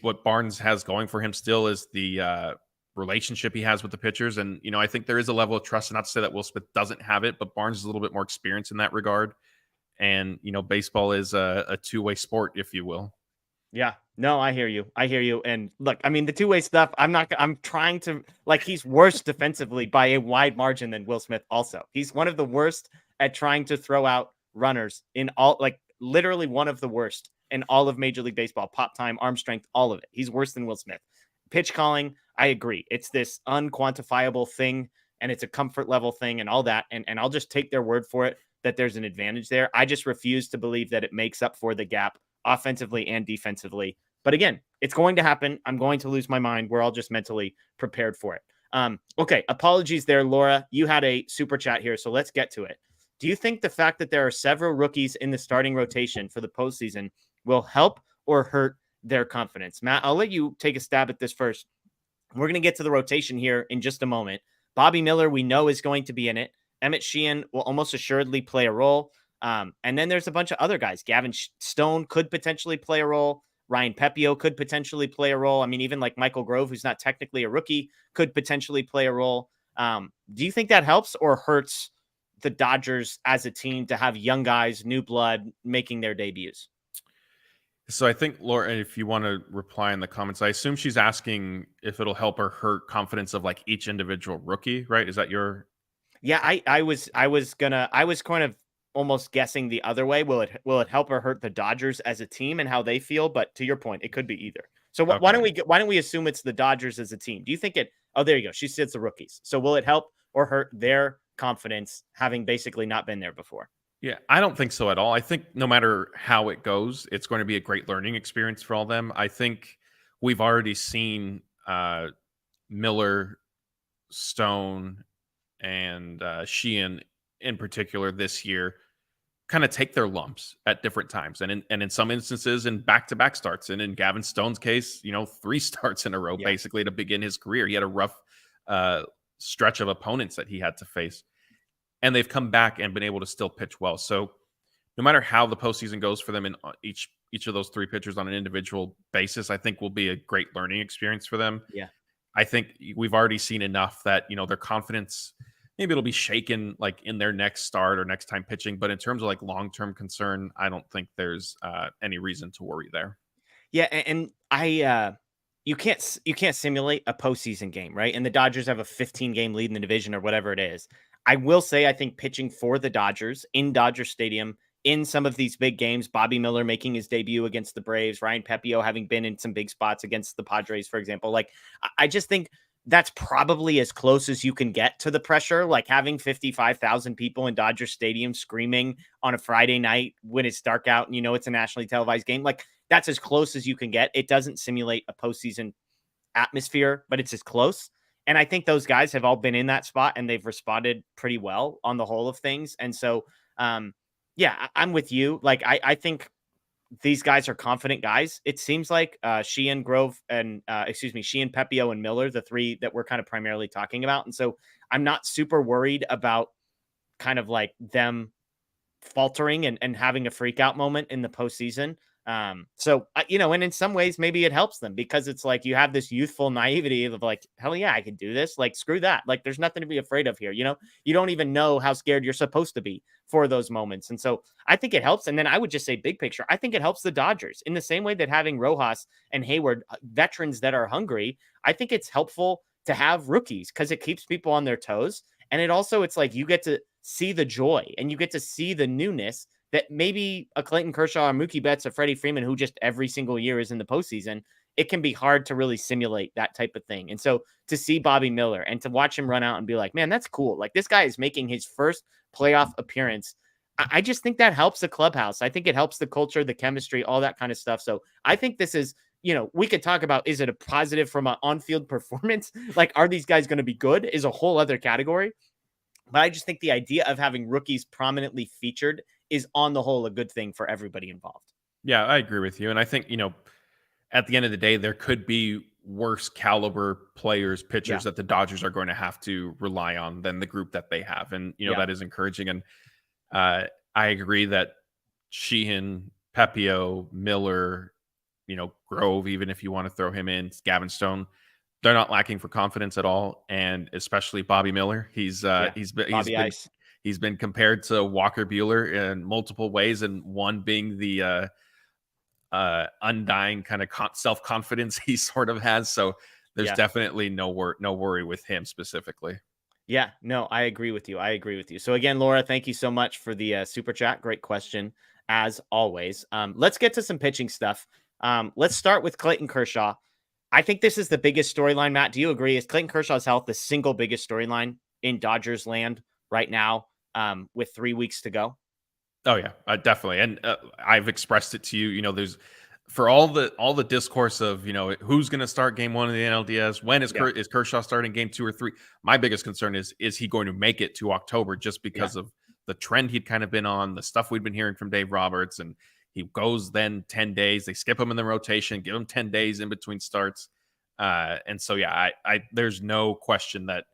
what Barnes has going for him still is the relationship he has with the pitchers. And, I think there is a level of trust, and not to say that Will Smith doesn't have it, but Barnes is a little bit more experienced in that regard. And, baseball is a two-way sport, if you will. Yeah, no, I hear you. And look, I mean, the two-way stuff, I'm trying to, he's worse defensively by a wide margin than Will Smith also. He's one of the worst at trying to throw out runners in all, literally one of the worst in all of Major League Baseball. Pop time, arm strength, all of it. He's worse than Will Smith. Pitch calling, I agree. It's this unquantifiable thing, and it's a comfort level thing and all that. And I'll just take their word for it that there's an advantage there. I just refuse to believe that it makes up for the gap offensively and defensively. But again, it's going to happen. I'm going to lose my mind. We're all just mentally prepared for it. Okay. Apologies there, Laura. You had a super chat here, so let's get to it. Do you think the fact that there are several rookies in the starting rotation for the postseason will help or hurt their confidence? Matt, I'll let you take a stab at this first. We're going to get to the rotation here in just a moment. Bobby Miller, we know, is going to be in it. Emmett Sheehan will almost assuredly play a role. And then there's a bunch of other guys. Gavin Stone could potentially play a role. Ryan Pepio could potentially play a role. I mean, even like Michael Grove, who's not technically a rookie, could potentially play a role. Do you think that helps or hurts the Dodgers as a team to have young guys, new blood, making their debuts? So I think, Laura, if you want to reply in the comments, I assume she's asking if it'll help or hurt confidence of each individual rookie, right? Is that your... Yeah, I was kind of almost guessing the other way. Will it help or hurt the Dodgers as a team and how they feel? But to your point, it could be either. So why don't we assume it's the Dodgers as a team? Do you think it? Oh, there you go. She says the rookies. So will it help or hurt their confidence having basically not been there before? Yeah, I don't think so at all. I think no matter how it goes, it's going to be a great learning experience for all of them. I think we've already seen Miller, Stone, and Sheehan in particular this year kind of take their lumps at different times, and in some instances in back-to-back starts, and in Gavin Stone's case, 3 starts in a row basically to begin his career. He had a rough stretch of opponents that he had to face, and they've come back and been able to still pitch well. So no matter how the postseason goes for them in each of those 3 pitchers on an individual basis, I think will be a great learning experience for them. Yeah. I think we've already seen enough that, their confidence, maybe it'll be shaken like in their next start or next time pitching. But in terms of like long-term concern, I don't think there's any reason to worry there. Yeah. And you can't simulate a postseason game, right? And the Dodgers have a 15-game lead in the division or whatever it is. I will say, I think pitching for the Dodgers in Dodger Stadium in some of these big games, Bobby Miller making his debut against the Braves, Ryan Pepiot having been in some big spots against the Padres, for example. Like, I just think that's probably as close as you can get to the pressure. Like having 55,000 people in Dodger Stadium screaming on a Friday night when it's dark out and it's a nationally televised game. Like, that's as close as you can get. It doesn't simulate a postseason atmosphere, but it's as close. And I think those guys have all been in that spot and they've responded pretty well on the whole of things. And so, yeah, I'm with you. Like, I think these guys are confident guys. It seems like Sheehan, Grove, and Sheehan, Pepiot, and Miller, the 3 that we're kind of primarily talking about. And so I'm not super worried about kind of like them faltering and having a freak out moment in the postseason. And in some ways, maybe it helps them because it's like you have this youthful naivety of like, hell yeah, I can do this. Like, screw that. Like, there's nothing to be afraid of here. You don't even know how scared you're supposed to be for those moments. And so I think it helps. And then I would just say big picture, I think it helps the Dodgers in the same way that having Rojas and Hayward, veterans that are hungry. I think it's helpful to have rookies because it keeps people on their toes. And it's like you get to see the joy and you get to see the newness that maybe a Clayton Kershaw or Mookie Betts or Freddie Freeman, who just every single year is in the postseason, it can be hard to really simulate that type of thing. And so to see Bobby Miller and to watch him run out and be like, man, that's cool. Like, this guy is making his first playoff appearance. I just think that helps the clubhouse. I think it helps the culture, the chemistry, all that kind of stuff. So I think this is, we could talk about, is it a positive from an on-field performance? Like, are these guys going to be good is a whole other category. But I just think the idea of having rookies prominently featured is on the whole a good thing for everybody involved. Yeah, I agree with you. And I think, at the end of the day, there could be worse caliber players, pitchers that the Dodgers are going to have to rely on than the group that they have. And, that is encouraging. And I agree that Sheehan, Pepiot, Miller, Grove, even if you want to throw him in, Gavin Stone, they're not lacking for confidence at all. And especially Bobby Miller. He's been compared to Walker Buehler in multiple ways, and one being the undying kind of self-confidence he sort of has. So there's definitely no worry with him specifically. Yeah, no, I agree with you. So again, Laura, thank you so much for the super chat. Great question, as always. Let's get to some pitching stuff. Let's start with Clayton Kershaw. I think this is the biggest storyline. Matt, do you agree? Is Clayton Kershaw's health the single biggest storyline in Dodgers land right now, with 3 weeks to go? Oh yeah, definitely. And I've expressed it to you. There's for all the discourse of who's going to start game 1 of the NLDS. When is Kershaw starting game 2 or 3? My biggest concern is he going to make it to October just because of the trend he'd kind of been on, the stuff we'd been hearing from Dave Roberts, and he goes then 10 days. They skip him in the rotation, give him 10 days in between starts, and so I there's no question that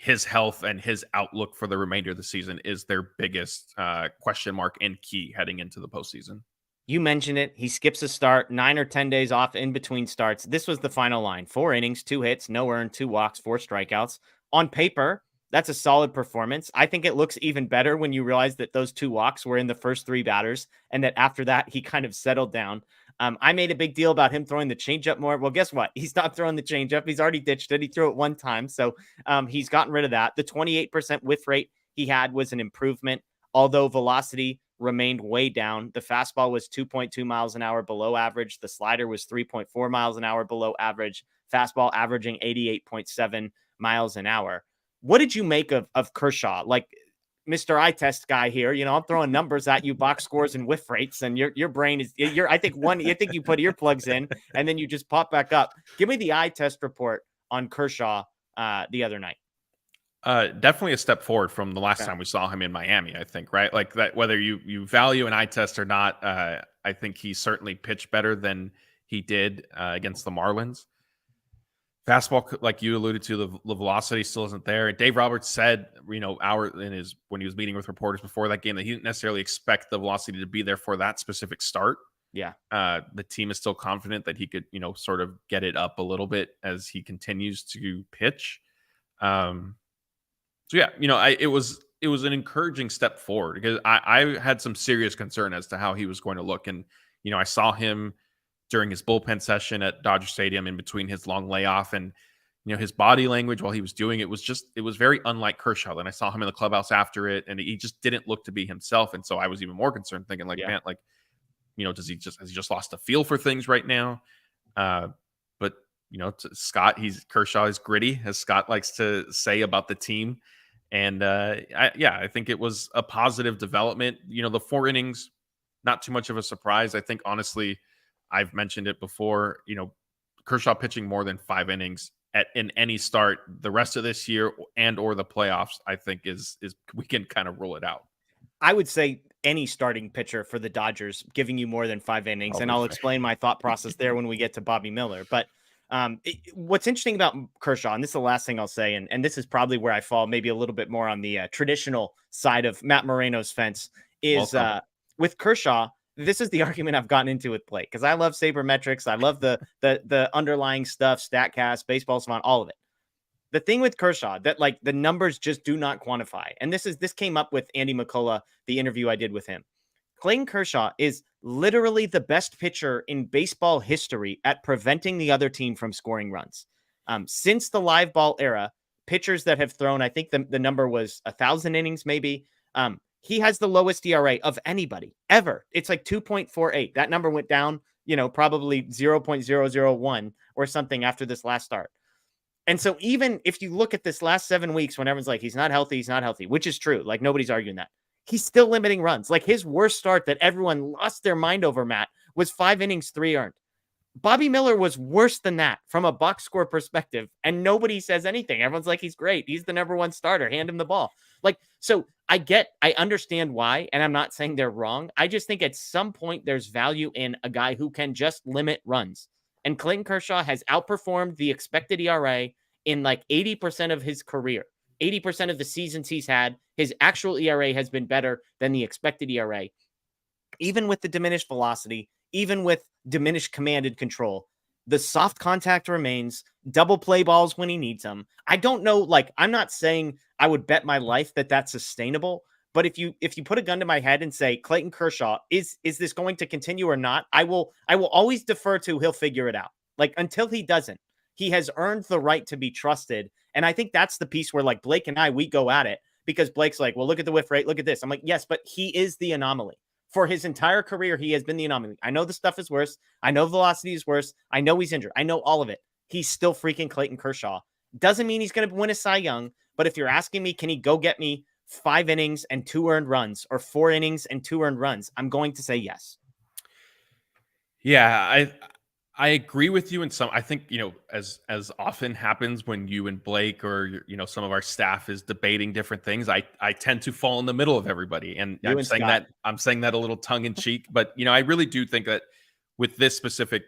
his health and his outlook for the remainder of the season is their biggest question mark and key heading into the postseason. You mentioned it. He skips a start, 9 or 10 days off in between starts. This was the final line: 4 innings, 2 hits, no earned, 2 walks, 4 strikeouts. On paper, that's a solid performance. I think it looks even better when you realize that those 2 walks were in the first 3 batters and that after that, he kind of settled down. I made a big deal about him throwing the changeup more. Well, guess what? He's not throwing the changeup. He's already ditched it. He threw it 1 time. So he's gotten rid of that. The 28% whiff rate he had was an improvement. although velocity remained way down. The fastball was 2.2 miles an hour below average. The slider was 3.4 miles an hour below average. Fastball averaging 88.7 miles an hour. What did you make of Kershaw? Like, Mr. Eye Test guy here, I'm throwing numbers at you, box scores and whiff rates, and your brain is I think you put earplugs in and then you just pop back up. Give me the eye test report on Kershaw the other night. Definitely a step forward from the last time we saw him in Miami, I think, right? Like that, whether you value an eye test or not, I think he certainly pitched better than he did against the Marlins. Fastball, like you alluded to, the velocity still isn't there. Dave Roberts said, when he was meeting with reporters before that game, that he didn't necessarily expect the velocity to be there for that specific start. Yeah. The team is still confident that he could, sort of get it up a little bit as he continues to pitch. So yeah, it was an encouraging step forward because I had some serious concern as to how he was going to look. And, I saw him during his bullpen session at Dodger Stadium in between his long layoff, and his body language while he was doing it was very unlike Kershaw. Then I saw him in the clubhouse after it, and he just didn't look to be himself. And so I was even more concerned, thinking man, has he just lost a feel for things right now? But Scott, Kershaw is gritty, as Scott likes to say about the team. And I think it was a positive development. The 4 innings, not too much of a surprise. I think honestly, I've mentioned it before, Kershaw pitching more than 5 innings in any start the rest of this year and or the playoffs, I think is we can kind of rule it out. I would say any starting pitcher for the Dodgers giving you more than 5 innings, and I'll explain my thought process there when we get to Bobby Miller. But what's interesting about Kershaw, and this is the last thing I'll say, and this is probably where I fall maybe a little bit more on the traditional side of Matt Moreno's fence, is with Kershaw. This is the argument I've gotten into with Blake, because I love sabermetrics. I love the underlying stuff, StatCast, Baseball Savant, all of it. The thing with Kershaw that the numbers just do not quantify. And this came up with Andy McCullough, the interview I did with him. Clayton Kershaw is literally the best pitcher in baseball history at preventing the other team from scoring runs. Since the live ball era, pitchers that have thrown, I think the number was 1,000 innings, maybe. He has the lowest ERA of anybody ever. It's 2.48. That number went down, probably 0.001 or something after this last start. And so even if you look at this last 7 weeks, when everyone's like, he's not healthy, which is true. Nobody's arguing that. He's still limiting runs. His worst start that everyone lost their mind over, Matt, was 5 innings, 3 earned. Bobby Miller was worse than that from a box score perspective, and nobody says anything. Everyone's like, he's great. He's the number 1 starter. Hand him the ball. So I understand why, and I'm not saying they're wrong. I just think at some point there's value in a guy who can just limit runs. And Clayton Kershaw has outperformed the expected ERA in 80% of his career. 80% of the seasons he's had, his actual ERA has been better than the expected ERA. Even with the diminished velocity, even with diminished commanded control, the soft contact remains, double play balls when he needs them. I don't know, I'm not saying I would bet my life that that's sustainable, but if you put a gun to my head and say, Clayton Kershaw, is this going to continue or not? I will always defer to he'll figure it out. Until he doesn't, he has earned the right to be trusted. And I think that's the piece where Blake and I, we go at it, because Blake's well, look at the whiff rate. Look at this. I'm yes, but he is the anomaly. For his entire career, he has been the anomaly. I know the stuff is worse. I know velocity is worse. I know he's injured. I know all of it. He's still freaking Clayton Kershaw. Doesn't mean he's going to win a Cy Young, but if you're asking me, can he go get me 5 innings and 2 earned runs, or 4 innings and 2 earned runs? I'm going to say yes. Yeah, I agree with you in some. I think, as often happens when you and Blake or, some of our staff is debating different things, I tend to fall in the middle of everybody. And I'm saying that a little tongue in cheek, but, I really do think that with this specific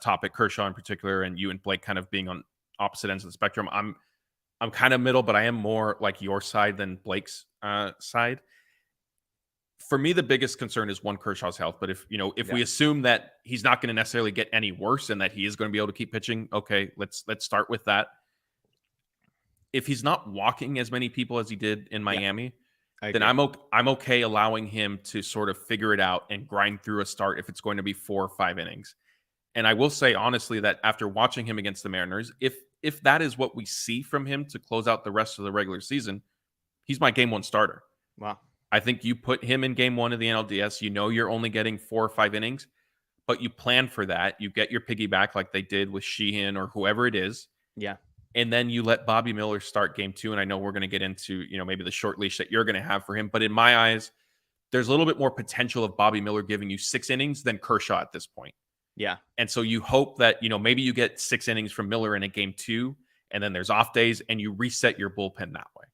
topic, Kershaw in particular, and you and Blake kind of being on opposite ends of the spectrum, I'm kind of middle, but I am more like your side than Blake's side. For me, the biggest concern is Kershaw's health. But if we assume that he's not going to necessarily get any worse and that he is going to be able to keep pitching, okay, let's start with that. If he's not walking as many people as he did in Miami, then I'm okay allowing him to sort of figure it out and grind through a start if it's going to be 4 or 5 innings. And I will say honestly that after watching him against the Mariners, if that is what we see from him to close out the rest of the regular season, he's my game 1 starter. Wow. I think you put him in game 1 of the NLDS. You know you're only getting 4 or 5 innings, but you plan for that. You get your piggyback like they did with Sheehan or whoever it is. Yeah. And then you let Bobby Miller start game 2. And I know we're going to get into, maybe the short leash that you're going to have for him. But in my eyes, there's a little bit more potential of Bobby Miller giving you 6 innings than Kershaw at this point. Yeah. And so you hope that, maybe you get 6 innings from Miller in a game 2, and then there's off days and you reset your bullpen that way.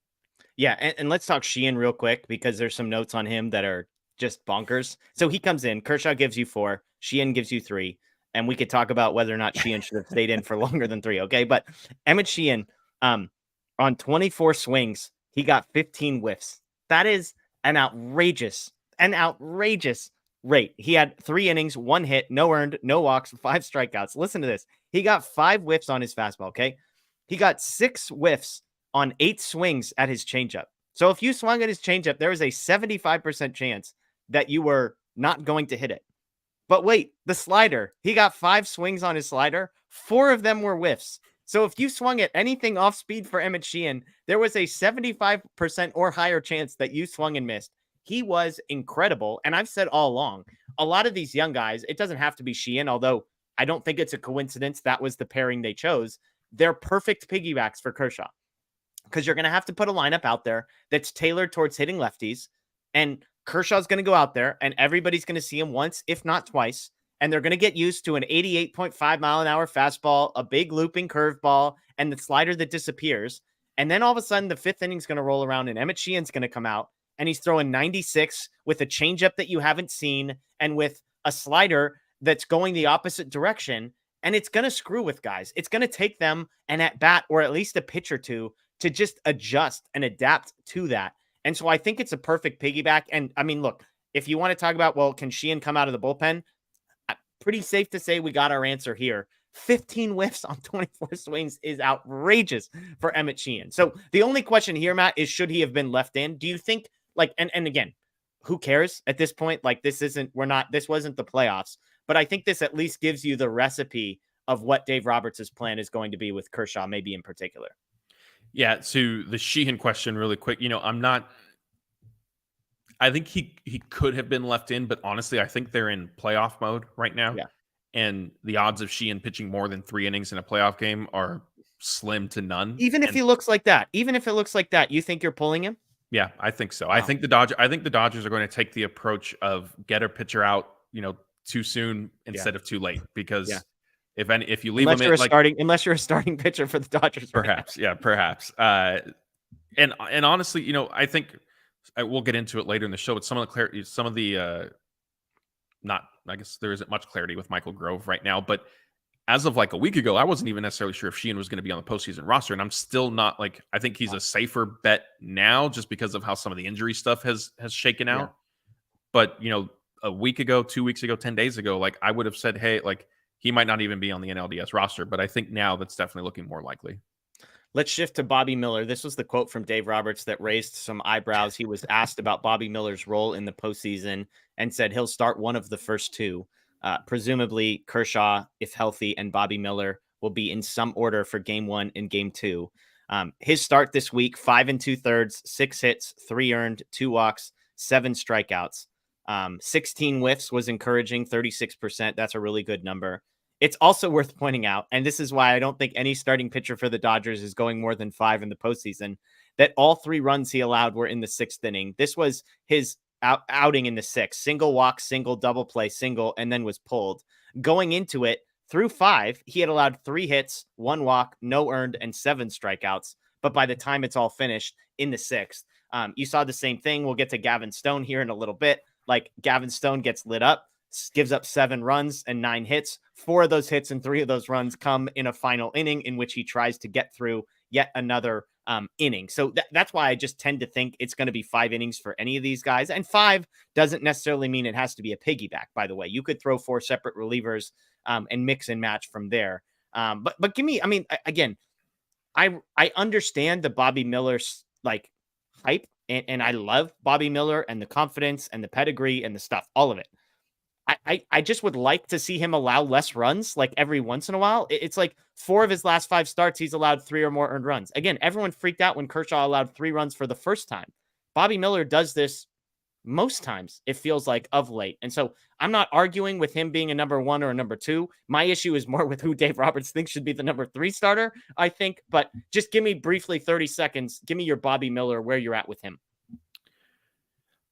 Yeah. And let's talk Sheehan real quick, because there's some notes on him that are just bonkers. So he comes in, Kershaw gives you 4, Sheehan gives you 3. And we could talk about whether or not Sheehan should have stayed in for longer than 3. Okay. But Emmett Sheehan, on 24 swings, he got 15 whiffs. That is an outrageous rate. He had 3 innings, 1 hit, no earned, no walks, 5 strikeouts. Listen to this. He got 5 whiffs on his fastball. Okay. He got 6 whiffs on 8 swings at his changeup. So if you swung at his changeup, there was a 75% chance that you were not going to hit it. But wait, the slider, he got 5 swings on his slider. 4 of them were whiffs. So if you swung at anything off speed for Emmett Sheehan, there was a 75% or higher chance that you swung and missed. He was incredible. And I've said all along, a lot of these young guys, it doesn't have to be Sheehan, although I don't think it's a coincidence that was the pairing they chose. They're perfect piggybacks for Kershaw, because you're going to have to put a lineup out there that's tailored towards hitting lefties. And Kershaw's going to go out there and everybody's going to see him once, if not twice. And they're going to get used to an 88.5 mile an hour fastball, a big looping curveball, and the slider that disappears. And then all of a sudden the 5th inning is going to roll around and Emmett Sheehan's going to come out and he's throwing 96 with a changeup that you haven't seen and with a slider that's going the opposite direction. And it's going to screw with guys. It's going to take them an at bat or at least a pitch or two to just adjust and adapt to that. And so I think it's a perfect piggyback. And I mean, look, if you want to talk about, well, can Sheehan come out of the bullpen? Pretty safe to say we got our answer here. 15 whiffs on 24 swings is outrageous for Emmett Sheehan. So the only question here, Matt, is should he have been left in? Do you think, like, and again, who cares at this point? Like, this wasn't the playoffs, but I think this at least gives you the recipe of what Dave Roberts' plan is going to be with Kershaw, maybe in particular. Yeah, to the Sheehan question really quick, I think he could have been left in, but honestly, I think they're in playoff mode right now. Yeah. And the odds of Sheehan pitching more than 3 innings in a playoff game are slim to none. Even if he looks like that, you think you're pulling him? Yeah, I think so. Wow. I think the Dodgers are going to take the approach of get a pitcher out, too soon instead of too late, because if you leave unless him unless you're a starting pitcher for the Dodgers, perhaps. Right? Yeah, perhaps. And honestly, I think we'll get into it later in the show, but I guess there isn't much clarity with Michael Grove right now, but as of like a week ago, I wasn't even necessarily sure if Sheehan was going to be on the postseason roster. And I'm still not I think he's a safer bet now just because of how some of the injury stuff has shaken out. Yeah. But, a week ago, 2 weeks ago, 10 days ago, I would have said, hey, he might not even be on the NLDS roster. But I think now that's definitely looking more likely. Let's shift to Bobby Miller. This was the quote from Dave Roberts that raised some eyebrows. He was asked about Bobby Miller's role in the postseason and said he'll start one of the first 2. Presumably Kershaw, if healthy, and Bobby Miller will be in some order for game 1 and game 2. His start this week, 5 2/3, 6 hits, 3 earned, 2 walks, 7 strikeouts. 16 whiffs was encouraging, 36%. That's a really good number. It's also worth pointing out, and this is why I don't think any starting pitcher for the Dodgers is going more than 5 in the postseason, that all 3 runs he allowed were in the 6th inning. This was his outing in the 6th. Single walk, single, double play, single, and then was pulled. Going into it, through 5, he had allowed 3 hits, 1 walk, no earned, and 7 strikeouts. But by the time it's all finished in the 6th, you saw the same thing. We'll get to Gavin Stone here in a little bit. Gavin Stone gets lit up, gives up 7 runs and 9 hits. 4 of those hits and 3 of those runs come in a final inning in which he tries to get through yet another inning. So that's why I just tend to think it's going to be 5 innings for any of these guys. And 5 doesn't necessarily mean it has to be a piggyback, by the way. You could throw 4 separate relievers and mix and match from there. But give me, again, I understand the Bobby Miller's hype, and I love Bobby Miller and the confidence and the pedigree and the stuff, all of it. I just would like to see him allow less runs every once in a while. It's 4 of his last 5 starts, he's allowed 3 or more earned runs. Again, everyone freaked out when Kershaw allowed 3 runs for the first time. Bobby Miller does this most times it feels like of late. And so I'm not arguing with him being a number 1 or a number 2. My issue is more with who Dave Roberts thinks should be the number 3 starter, I think. But just give me briefly 30 seconds. Give me your Bobby Miller, where you're at with him.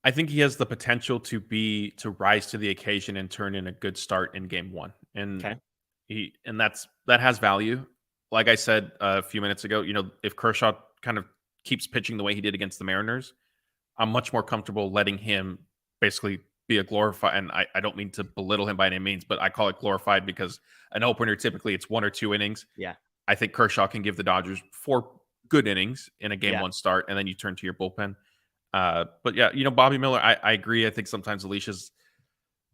I think he has the potential to rise to the occasion and turn in a good start in game 1. And that has value. Like I said a few minutes ago, if Kershaw kind of keeps pitching the way he did against the Mariners, I'm much more comfortable letting him basically be a glorified, and I don't mean to belittle him by any means, but I call it glorified because an opener, typically it's 1 or 2 innings. Yeah. I think Kershaw can give the Dodgers 4 good innings in a game 1 start, and then you turn to your bullpen. But yeah, Bobby Miller, I agree. I think sometimes the leash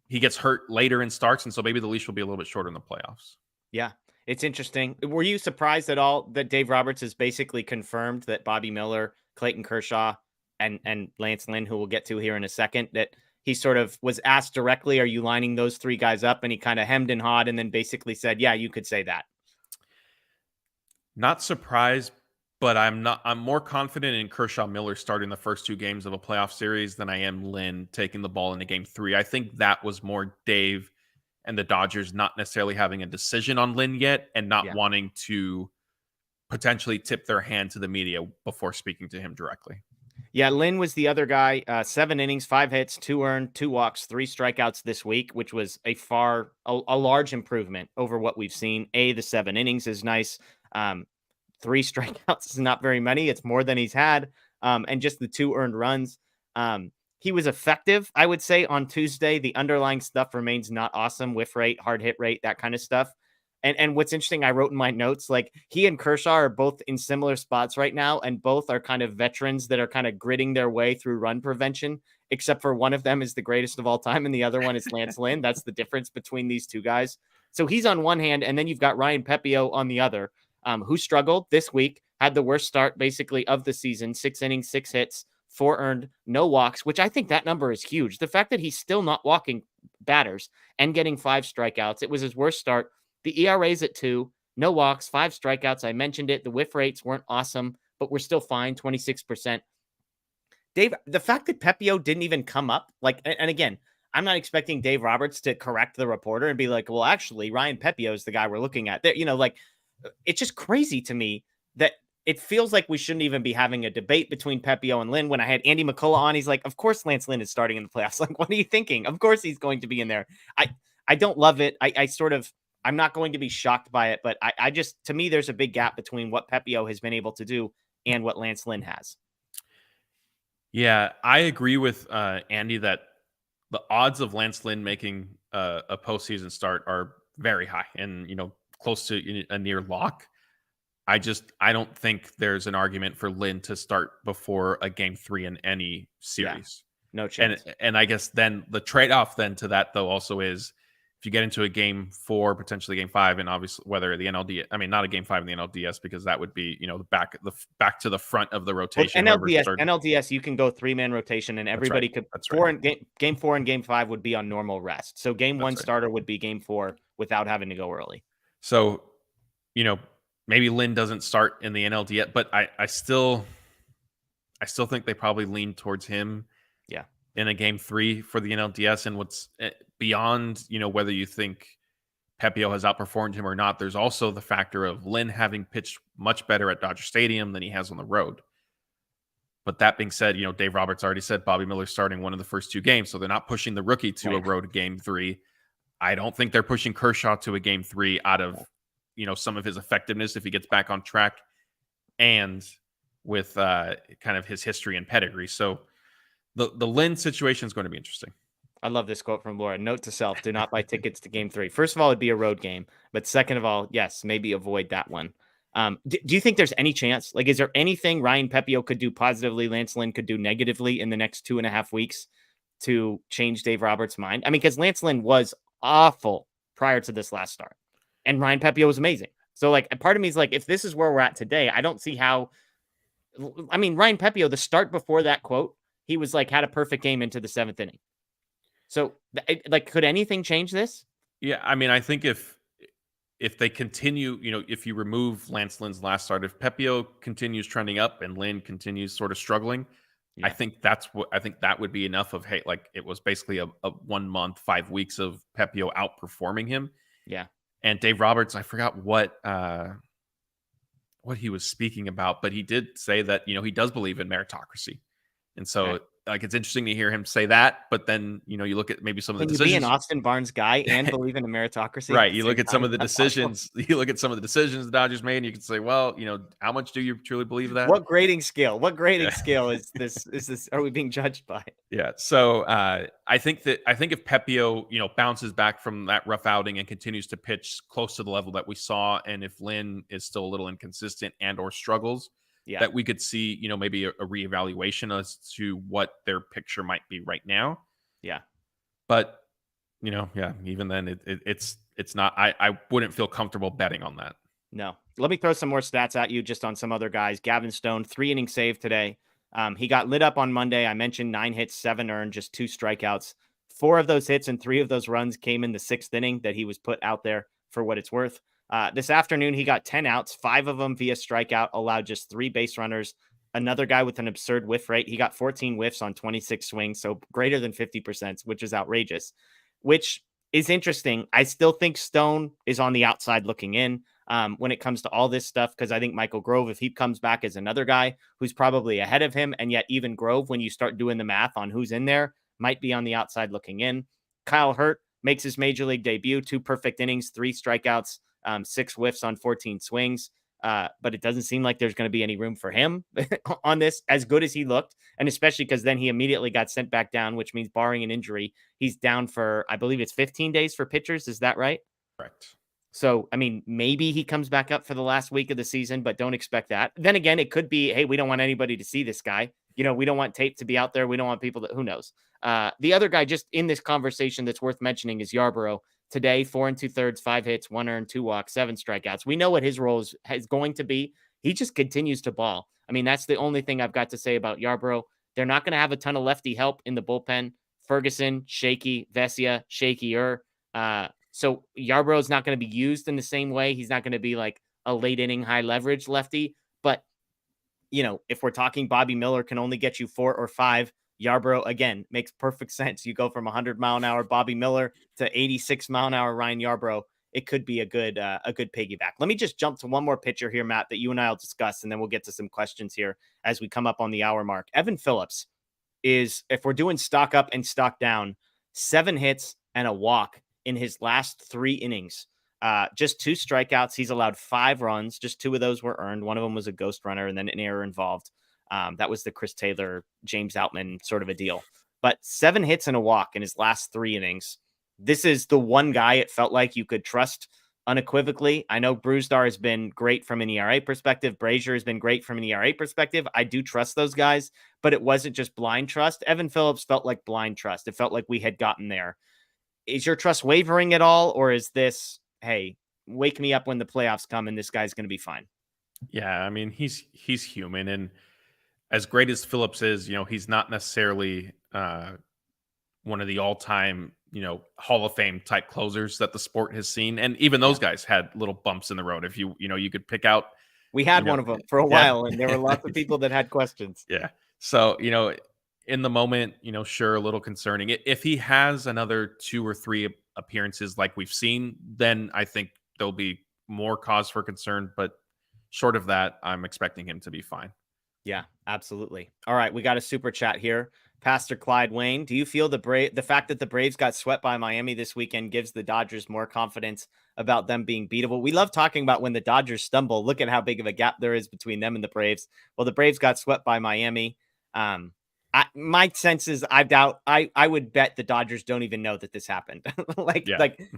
he gets hurt later in starts, and so maybe the leash will be a little bit shorter in the playoffs. Yeah. It's interesting. Were you surprised at all that Dave Roberts has basically confirmed that Bobby Miller, Clayton Kershaw, and Lance Lynn, who we'll get to here in a second, that he sort of was asked directly, are you lining those 3 guys up? And he kind of hemmed and hawed and then basically said, yeah, you could say that. Not surprised, but I'm more confident in Kershaw Miller starting the first 2 games of a playoff series than I am Lynn taking the ball into game 3. I think that was more Dave and the Dodgers not necessarily having a decision on Lynn yet and not wanting to potentially tip their hand to the media before speaking to him directly. Yeah, Lynn was the other guy. 7 innings, 5 hits, 2 earned, 2 walks, 3 strikeouts this week, which was a large improvement over what we've seen. The 7 innings is nice. 3 strikeouts is not very many. It's more than he's had. And just the 2 earned runs. He was effective, I would say, on Tuesday. The underlying stuff remains not awesome. Whiff rate, hard hit rate, that kind of stuff. And what's interesting, I wrote in my notes, like he and Kershaw are both in similar spots right now, and both are kind of veterans that are kind of gritting their way through run prevention, except for one of them is the greatest of all time, and the other one is Lance Lynn. That's the difference between these 2 guys. So he's on one hand, and then you've got Ryan Pepiot on the other, who struggled this week, had the worst start basically of the season, 6 innings, 6 hits, 4 earned, no walks, which I think that number is huge. The fact that he's still not walking batters and getting 5 strikeouts, it was his worst start. The ERA is at 2, no walks, 5 strikeouts. I mentioned it. The whiff rates weren't awesome, but we're still fine, 26%. Dave, the fact that Pepiot didn't even come up, and again, I'm not expecting Dave Roberts to correct the reporter and be like, well, actually, Ryan Pepiot is the guy we're looking at. It's just crazy to me that it feels like we shouldn't even be having a debate between Pepiot and Lynn. When I had Andy McCullough on, he's like, of course Lance Lynn is starting in the playoffs. Like, what are you thinking? Of course he's going to be in there. I don't love it. I'm not going to be shocked by it, but I just, to me, there's a big gap between what Pepiot has been able to do and what Lance Lynn has. Yeah, I agree with Andy that the odds of Lance Lynn making a postseason start are very high and, close to a near lock. I don't think there's an argument for Lynn to start before a game 3 in any series. Yeah, no chance. And I guess then the trade-off then to that though also is if you get into a game 4, potentially game 5, and obviously whether the not a game 5 in the NLDS, because that would be, the back to the front of the rotation. Well, NLDS, you can go 3-man rotation and everybody could. Game 4 and game 5 would be on normal rest. So game 1 starter would be game 4 without having to go early. So, maybe Lynn doesn't start in the NLDS, but I still think they probably lean towards him. Yeah. In a game 3 for the NLDS, and what's beyond, whether you think Pepiot has outperformed him or not, there's also the factor of Lynn having pitched much better at Dodger Stadium than he has on the road. But that being said, Dave Roberts already said Bobby Miller's starting one of the first 2 games, so they're not pushing the rookie to a road game 3. I don't think they're pushing Kershaw to a game 3 out of, some of his effectiveness if he gets back on track and with kind of his history and pedigree. So the Lynn situation is going to be interesting. I love this quote from Laura. Note to self, do not buy tickets to game 3. First of all, it'd be a road game. But second of all, yes, maybe avoid that one. Do you think there's any chance? Like, is there anything Ryan Pepiot could do positively, Lance Lynn could do negatively in the next 2.5 weeks to change Dave Roberts' mind? I mean, because Lance Lynn was awful prior to this last start. And Ryan Pepiot was amazing. So, like, a part of me is like, if this is where we're at today, I don't see how. I mean, Ryan Pepiot, the start before that quote, he was like, had a perfect game into the 7th inning. So, like, could anything change this? Yeah, I mean, I think if they continue, if you remove Lance Lynn's last start, if Pepiot continues trending up and Lynn continues sort of struggling, I think that would be enough of, hey, like it was basically a 1 month, 5 weeks of Pepio outperforming him. Yeah. And Dave Roberts, I forgot what he was speaking about, but he did say that, he does believe in meritocracy. And so Right. like, it's interesting to hear him say that, but then, you look at maybe some of the Can you be an decisions. Austin Barnes guy and believe in a meritocracy at Right. the You same look at some time? of the That's awesome. decisions, the Dodgers made, and you can say, well, how much do you truly believe that? What grading scale? What grading Yeah. scale is this? Are we being judged by? Yeah. So I think if Pepio, bounces back from that rough outing and continues to pitch close to the level that we saw, and if Lynn is still a little inconsistent and or struggles, Yeah. that we could see, maybe a reevaluation as to what their picture might be right now. Yeah. But even then, it's not. I wouldn't feel comfortable betting on that. No. Let me throw some more stats at you just on some other guys. Gavin Stone, 3-inning save today. He got lit up on Monday. I mentioned 9 hits, 7 earned, just 2 strikeouts. 4 of those hits and 3 of those runs came in the 6th inning that he was put out there for what it's worth. This afternoon, he got 10 outs, 5 of them via strikeout, allowed just 3 base runners. Another guy with an absurd whiff rate. He got 14 whiffs on 26 swings, so greater than 50%, which is outrageous, which is interesting. I still think Stone is on the outside looking in when it comes to all this stuff, because I think Michael Grove, if he comes back, is another guy who's probably ahead of him. And yet even Grove, when you start doing the math on who's in there, might be on the outside looking in. Kyle Hurt makes his major league debut, 2 perfect innings, 3 strikeouts, 6 whiffs on 14 swings. But it doesn't seem like there's going to be any room for him on this, as good as he looked. And especially because then he immediately got sent back down, which means barring an injury, he's down for, I believe it's 15 days for pitchers. Is that right? Correct. So, I mean, maybe he comes back up for the last week of the season, but don't expect that. Then again, it could be, hey, we don't want anybody to see this guy. We don't want tape to be out there. We don't want people that, who knows? The other guy just in this conversation that's worth mentioning is Yarbrough. Today, 4 2/3, 5 hits, 1 earned, 2 walks, 7 strikeouts. We know what his role is going to be. He just continues to ball. I mean, that's the only thing I've got to say about Yarbrough. They're not going to have a ton of lefty help in the bullpen. Ferguson, shaky. Vesia, shakier. So Yarbrough is not going to be used in the same way. He's not going to be like a late inning, high leverage lefty. But, if we're talking Bobby Miller can only get you 4 or 5, Yarbrough, again, makes perfect sense. You go from 100-mile-an-hour Bobby Miller to 86-mile-an-hour Ryan Yarbrough. It could be a good piggyback. Let me just jump to one more pitcher here, Matt, that you and I will discuss, and then we'll get to some questions here as we come up on the hour mark. Evan Phillips is, if we're doing stock up and stock down, 7 hits and a walk in his last 3 innings. Just 2 strikeouts. He's allowed 5 runs. Just 2 of those were earned. One of them was a ghost runner and then an error involved. That was the Chris Taylor, James Outman sort of a deal. But 7 hits and a walk in his last 3 innings. This is the one guy it felt like you could trust unequivocally. I know Brewstar has been great from an ERA perspective. Brazier has been great from an ERA perspective. I do trust those guys, but it wasn't just blind trust. Evan Phillips felt like blind trust. It felt like we had gotten there. Is your trust wavering at all, or is this, hey, wake me up when the playoffs come and this guy's going to be fine? Yeah, I mean, he's human, and as great as Phillips is, he's not necessarily one of the all-time, Hall of Fame type closers that the sport has seen. And even those guys had little bumps in the road. If you could pick out. We had one of them for a while, and there were lots of people that had questions. Yeah. So, in the moment, sure, a little concerning. If he has another 2 or 3 appearances like we've seen, then I think there'll be more cause for concern. But short of that, I'm expecting him to be fine. Yeah, absolutely. All right, we got a super chat here. Pastor Clyde Wayne, do you feel the fact that the Braves got swept by Miami this weekend gives the Dodgers more confidence about them being beatable? We love talking about when the Dodgers stumble. Look at how big of a gap there is between them and the Braves. Well, the Braves got swept by Miami. My sense is I would bet the Dodgers don't even know that this happened. like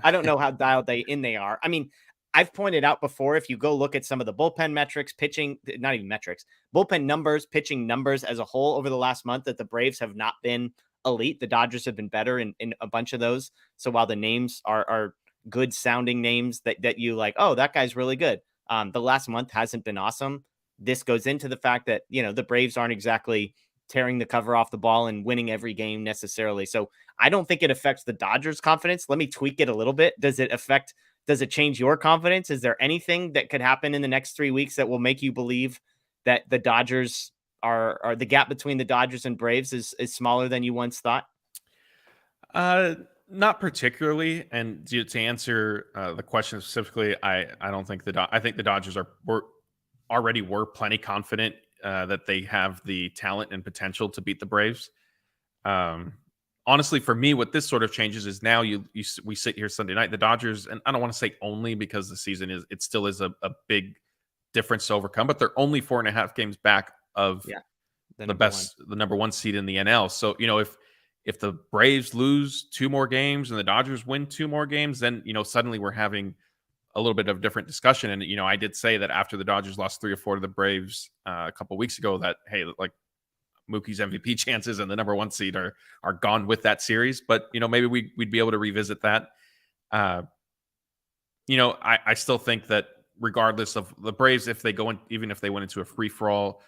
I don't know how dialed they are. I mean, I've pointed out before, if you go look at some of the bullpen metrics, pitching, not even metrics, bullpen numbers, pitching numbers as a whole over the last month, that the Braves have not been elite. The Dodgers have been better in a bunch of those. So while the names are good sounding names that you like, oh, that guy's really good. The last month hasn't been awesome. This goes into the fact that, the Braves aren't exactly tearing the cover off the ball and winning every game necessarily. So I don't think it affects the Dodgers' confidence. Let me tweak it a little bit. Does it change your confidence? Is there anything that could happen in the next 3 weeks that will make you believe that the Dodgers are the gap between the Dodgers and Braves is smaller than you once thought? Not particularly. And to answer the question specifically, I don't think I think the Dodgers were plenty confident that they have the talent and potential to beat the Braves. Honestly, for me, what this sort of changes is now we sit here Sunday night, the Dodgers, and I don't want to say only because the season it still is a big difference to overcome, but they're only 4.5 games back of the number one seed in the NL. So, if the Braves lose 2 more games and the Dodgers win 2 more games, then, suddenly we're having a little bit of different discussion. And, I did say that after the Dodgers lost 3 or 4 to the Braves a couple of weeks ago that, hey, like Mookie's MVP chances and the number 1 seed are gone with that series. But, maybe we'd be able to revisit that. I still think that regardless of the Braves, even if they went into a free fall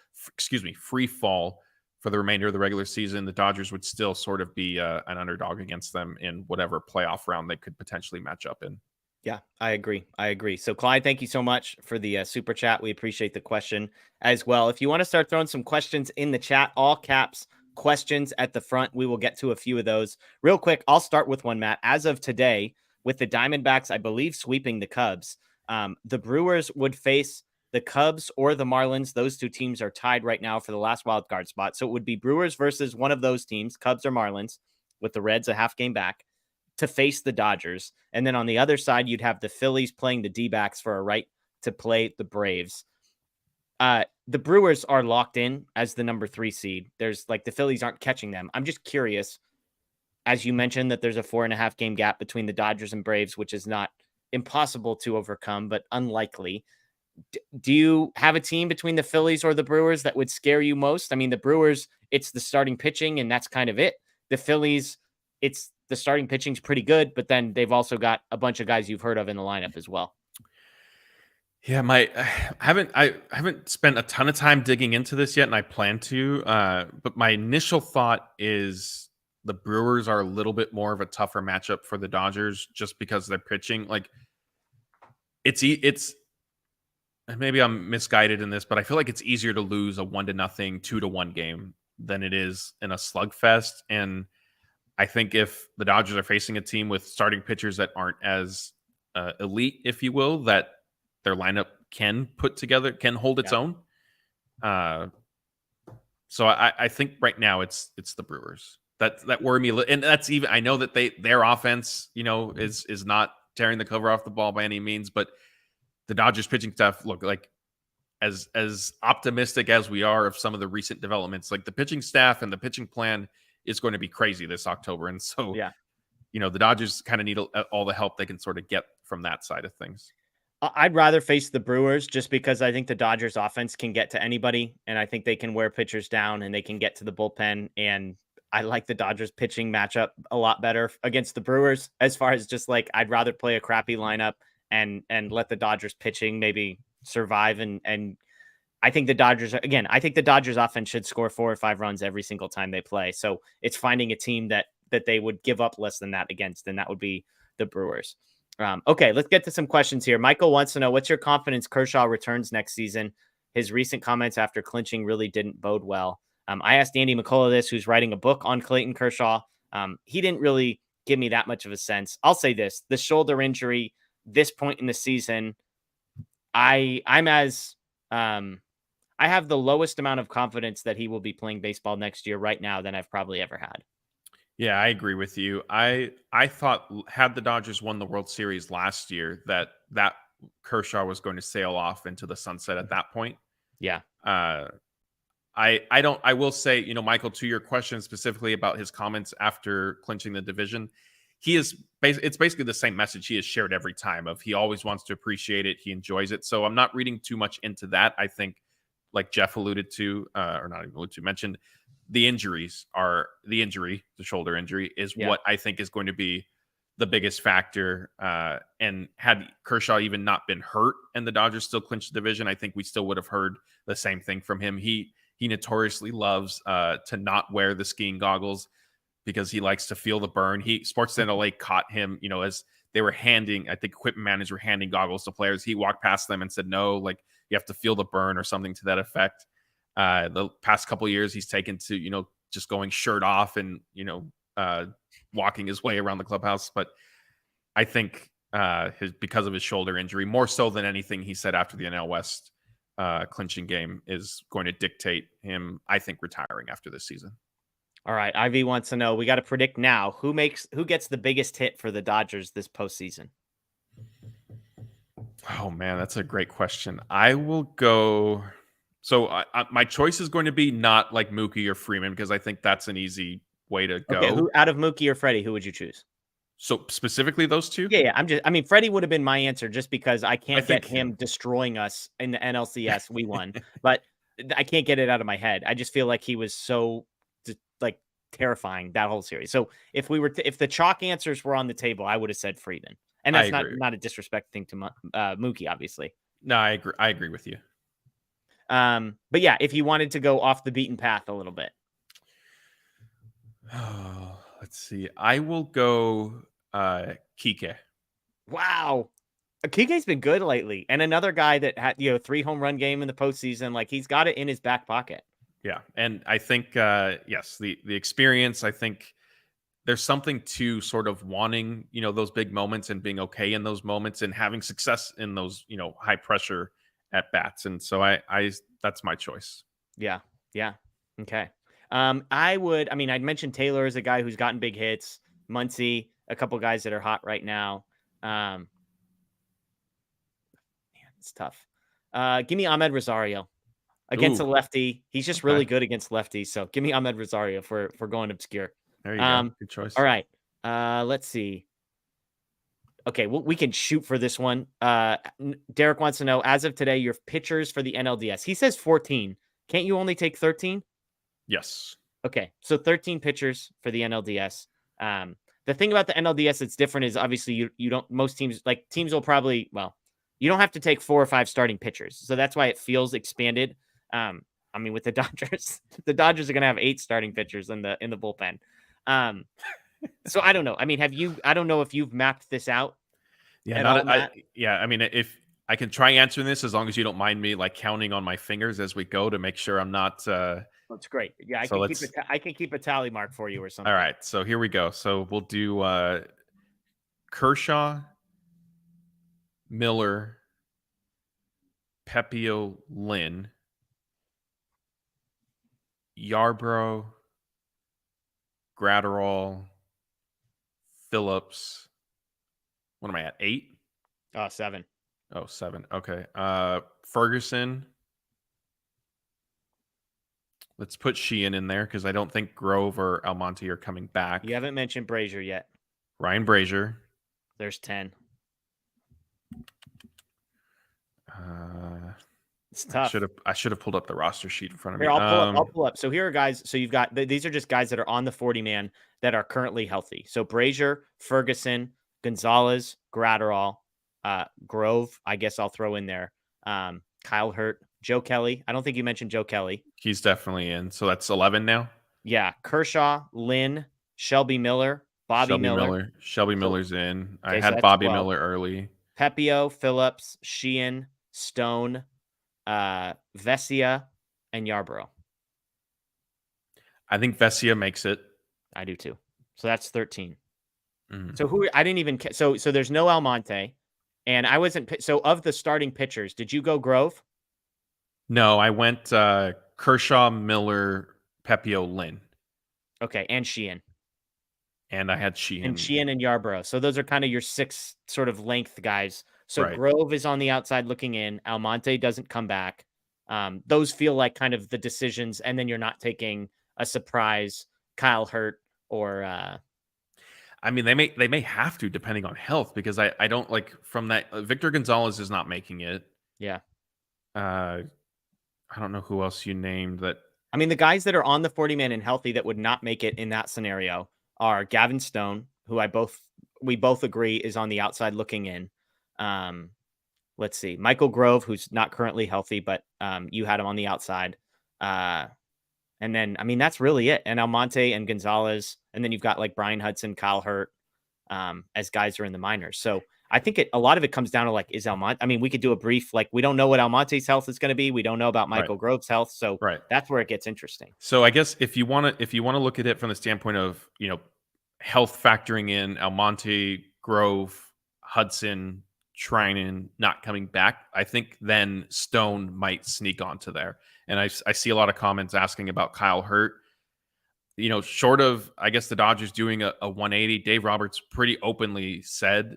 for the remainder of the regular season, the Dodgers would still sort of be an underdog against them in whatever playoff round they could potentially match up in. Yeah, I agree. So Clyde, thank you so much for the super chat. We appreciate the question as well. If you want to start throwing some questions in the chat, all caps questions at the front, we will get to a few of those real quick. I'll start with one, Matt. As of today, with the Diamondbacks, I believe, sweeping the Cubs, the Brewers would face the Cubs or the Marlins. Those 2 teams are tied right now for the last wild card spot. So it would be Brewers versus one of those teams, Cubs or Marlins, with the Reds a half game back, to face the Dodgers. And then on the other side, you'd have the Phillies playing the D-backs for a right to play the Braves. The Brewers are locked in as the number 3 seed. There's the Phillies aren't catching them. I'm just curious, as you mentioned, that there's a 4.5 game gap between the Dodgers and Braves, which is not impossible to overcome, but unlikely. Do you have a team between the Phillies or the Brewers that would scare you most? I mean, the Brewers, it's the starting pitching, and that's kind of it. The Phillies, it's the starting pitching's pretty good, but then they've also got a bunch of guys you've heard of in the lineup as well. Yeah, I haven't spent a ton of time digging into this yet, and I plan to. But my initial thought is the Brewers are a little bit more of a tougher matchup for the Dodgers, just because they're pitching. It's maybe I'm misguided in this, but I feel like it's easier to lose a 1-0, 2-1 game than it is in a slugfest. And I think if the Dodgers are facing a team with starting pitchers that aren't as elite, if you will, that their lineup can hold its own. So I think right now it's the Brewers that worry me, and that's even. I know that their offense, is not tearing the cover off the ball by any means, but the Dodgers pitching staff look like as optimistic as we are of some of the recent developments. Like the pitching staff and the pitching plan is going to be crazy this October, and so the Dodgers kind of need all the help they can sort of get from that side of things. I'd rather face the Brewers just because I think the Dodgers offense can get to anybody, and I think they can wear pitchers down and they can get to the bullpen. And I like the Dodgers pitching matchup a lot better against the Brewers, as far as just I'd rather play a crappy lineup and let the Dodgers pitching maybe survive. And I think the Dodgers offense should score 4 or 5 runs every single time they play. So it's finding a team that they would give up less than that against, and that would be the Brewers. Okay, let's get to some questions here. Michael wants to know, what's your confidence Kershaw returns next season? His recent comments after clinching really didn't bode well. I asked Andy McCullough this, who's writing a book on Clayton Kershaw. He didn't really give me that much of a sense. I'll say this, the shoulder injury, this point in the season, I have the lowest amount of confidence that he will be playing baseball next year right now than I've probably ever had. Yeah, I agree with you. I thought had the Dodgers won the World Series last year that Kershaw was going to sail off into the sunset at that point. Yeah. I will say, Michael, to your question specifically about his comments after clinching the division, it's basically the same message he has shared every time of he always wants to appreciate it. He enjoys it. So I'm not reading too much into that. I think like Jeff alluded to, or not even alluded to, mentioned, the shoulder injury is what I think is going to be the biggest factor. And had Kershaw even not been hurt and the Dodgers still clinched the division, I think we still would have heard the same thing from him. He notoriously loves to not wear the skiing goggles because he likes to feel the burn. Sportsnet LA caught him, as they were handing, I think equipment managers were handing goggles to players. He walked past them and said, no, you have to feel the burn or something to that effect. The past couple of years, he's taken to, just going shirt off and, walking his way around the clubhouse. But I think because of his shoulder injury, more so than anything he said after the NL West clinching game, is going to dictate him, I think, retiring after this season. All right. Ivy wants to know, we got to predict now who gets the biggest hit for the Dodgers this postseason. Oh man, that's a great question. I will go. So my choice is going to be not like Mookie or Freeman, because I think that's an easy way to go. Okay, who out of Mookie or Freddie, who would you choose? So specifically those two? Yeah. Freddie would have been my answer just because I can't get him destroying us in the NLCS. We won, but I can't get it out of my head. I just feel like he was so terrifying that whole series. So if the chalk answers were on the table, I would have said Freeman. And that's not a disrespect thing to Mookie, obviously. No, I agree with you. But yeah, if you wanted to go off the beaten path a little bit. Oh, let's see. I will go Kike. Wow. Kike's been good lately. And another guy that had, 3 home run game in the postseason. Like, he's got it in his back pocket. Yeah. And I think, yes, the experience, I think there's something to sort of wanting, those big moments and being okay in those moments and having success in those, high pressure at bats. And so that's my choice. Yeah. Yeah. Okay. I'd mention Taylor as a guy who's gotten big hits, Muncy, a couple guys that are hot right now. Man, it's tough. Give me Ahmed Rosario against a lefty. He's just really good against lefties. So give me Ahmed Rosario for going obscure. There you go. Good choice. All right. Let's see. Okay, well, we can shoot for this one. Derek wants to know, as of today, your pitchers for the NLDS. He says 14. Can't you only take 13? Yes. Okay, so 13 pitchers for the NLDS. The thing about the NLDS that's different is obviously you don't, most teams will probably, you don't have to take 4 or 5 starting pitchers. So that's why it feels expanded. With the Dodgers, the Dodgers are going to have 8 starting pitchers in the bullpen. So I don't know. I don't know if you've mapped this out. Yeah. If I can try answering this, as long as you don't mind me counting on my fingers as we go to make sure I'm not, that's great. Yeah. I can keep a tally mark for you or something. All right. So here we go. So we'll do, Kershaw, Miller, Pepio, Lynn, Yarbrough, Gratterall, Phillips. What am I at? 8? 7. Oh, 7. Okay. Ferguson. Let's put Sheehan in there because I don't think Grove or Almonte are coming back. You haven't mentioned Brazier yet. Ryan Brazier. There's 10. It's tough. I should have pulled up the roster sheet in front of me. Here, I'll pull up. So here are guys. So you've got these are just guys that are on the 40-man that are currently healthy. So Brazier, Ferguson, Gonzalez, Gratterall, Grove. I guess I'll throw in there. Kyle Hurt, Joe Kelly. I don't think you mentioned Joe Kelly. He's definitely in. So that's 11 now. Yeah, Kershaw, Lynn, Shelby Miller, Bobby Miller. Shelby Miller's in. Okay, I had Bobby Miller early. Pepio, Phillips, Sheehan, Stone, Vesia, and Yarbrough. I think Vesia makes it. I do too. So that's 13. Mm. So I didn't even so there's no Almonte, and I wasn't. So of the starting pitchers, did you go Grove? No, I went Kershaw, Miller, Pepio, Lynn. Okay, and Sheehan. And I had Sheehan. And Sheehan and Yarbrough. So those are kind of your 6 sort of length guys. So right. Grove is on the outside looking in. Almonte doesn't come back. Those feel like kind of the decisions, and then you're not taking a surprise Kyle Hurt or they may have to, depending on health, because I don't from that Victor Gonzalez is not making it. Yeah. I don't know who else you named that. The guys that are on the 40-man and healthy that would not make it in that scenario are Gavin Stone, who we both agree is on the outside looking in. Let's see, Michael Grove, who's not currently healthy, but you had him on the outside. And then, that's really it. And Almonte and Gonzalez. And then you've got Brian Hudson, Kyle Hurt, as guys are in the minors. So I think a lot of it comes down to like, is Almonte? I mean, we could do a brief, like, we don't know what Almonte's health is going to be. We don't know about Michael Grove's health. So that's where it gets interesting. So I guess if you want to look at it from the standpoint of, health factoring in Almonte, Grove, Hudson, Trinan not coming back, I think then Stone might sneak onto there. And I see a lot of comments asking about Kyle Hurt. Short of, I guess, the Dodgers doing a 180, Dave Roberts pretty openly said,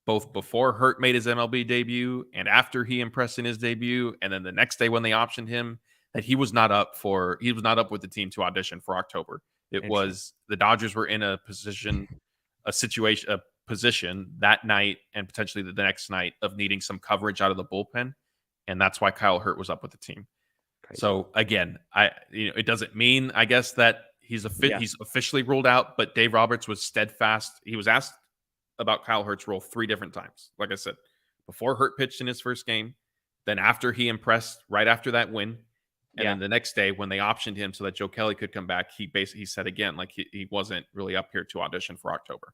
both before Hurt made his MLB debut and after he impressed in his debut, and then the next day when they optioned him, that he was not up with the team to audition for October. It was the Dodgers were in a position that night and potentially the next night of needing some coverage out of the bullpen, and that's why Kyle Hurt was up with the team. Crazy. So again, it doesn't mean, I guess, that he's officially ruled out, but Dave Roberts was steadfast. He was asked about Kyle Hurt's role 3 different times. Like I said, before Hurt pitched in his first game, then after he impressed right after that win, and then the next day when they optioned him so that Joe Kelly could come back, he said again, like he wasn't really up here to audition for October.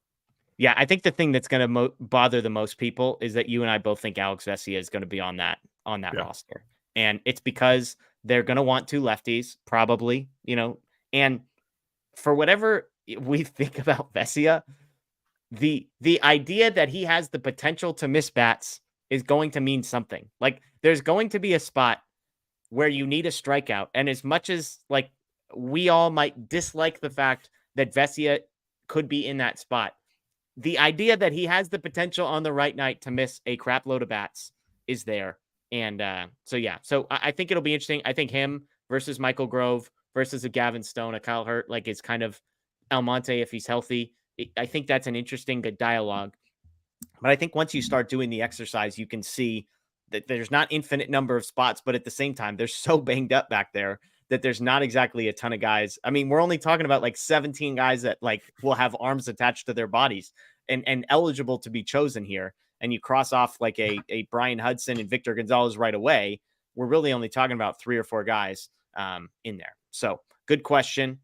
Yeah, I think the thing that's going to bother the most people is that you and I both think Alex Vesia is going to be on that roster. And it's because they're going to want 2 lefties, probably, and for whatever we think about Vesia, the idea that he has the potential to miss bats is going to mean something. Like, there's going to be a spot where you need a strikeout. And as much as, like, we all might dislike the fact that Vesia could be in that spot, the idea that he has the potential on the right night to miss a crap load of bats is there. And so I think it'll be interesting. I think him versus Michael Grove versus a Gavin Stone, a Kyle Hurt, like, it's kind of Almonte if he's healthy. I think that's an interesting, good dialogue. But I think once you start doing the exercise, you can see that there's not infinite number of spots, but at the same time, they're so banged up back there that there's not exactly a ton of guys. I mean, we're only talking about like 17 guys that like will have arms attached to their bodies and eligible to be chosen here. And you cross off like a Brian Hudson and Victor Gonzalez right away. We're really only talking about 3 or 4 guys in there. So good question.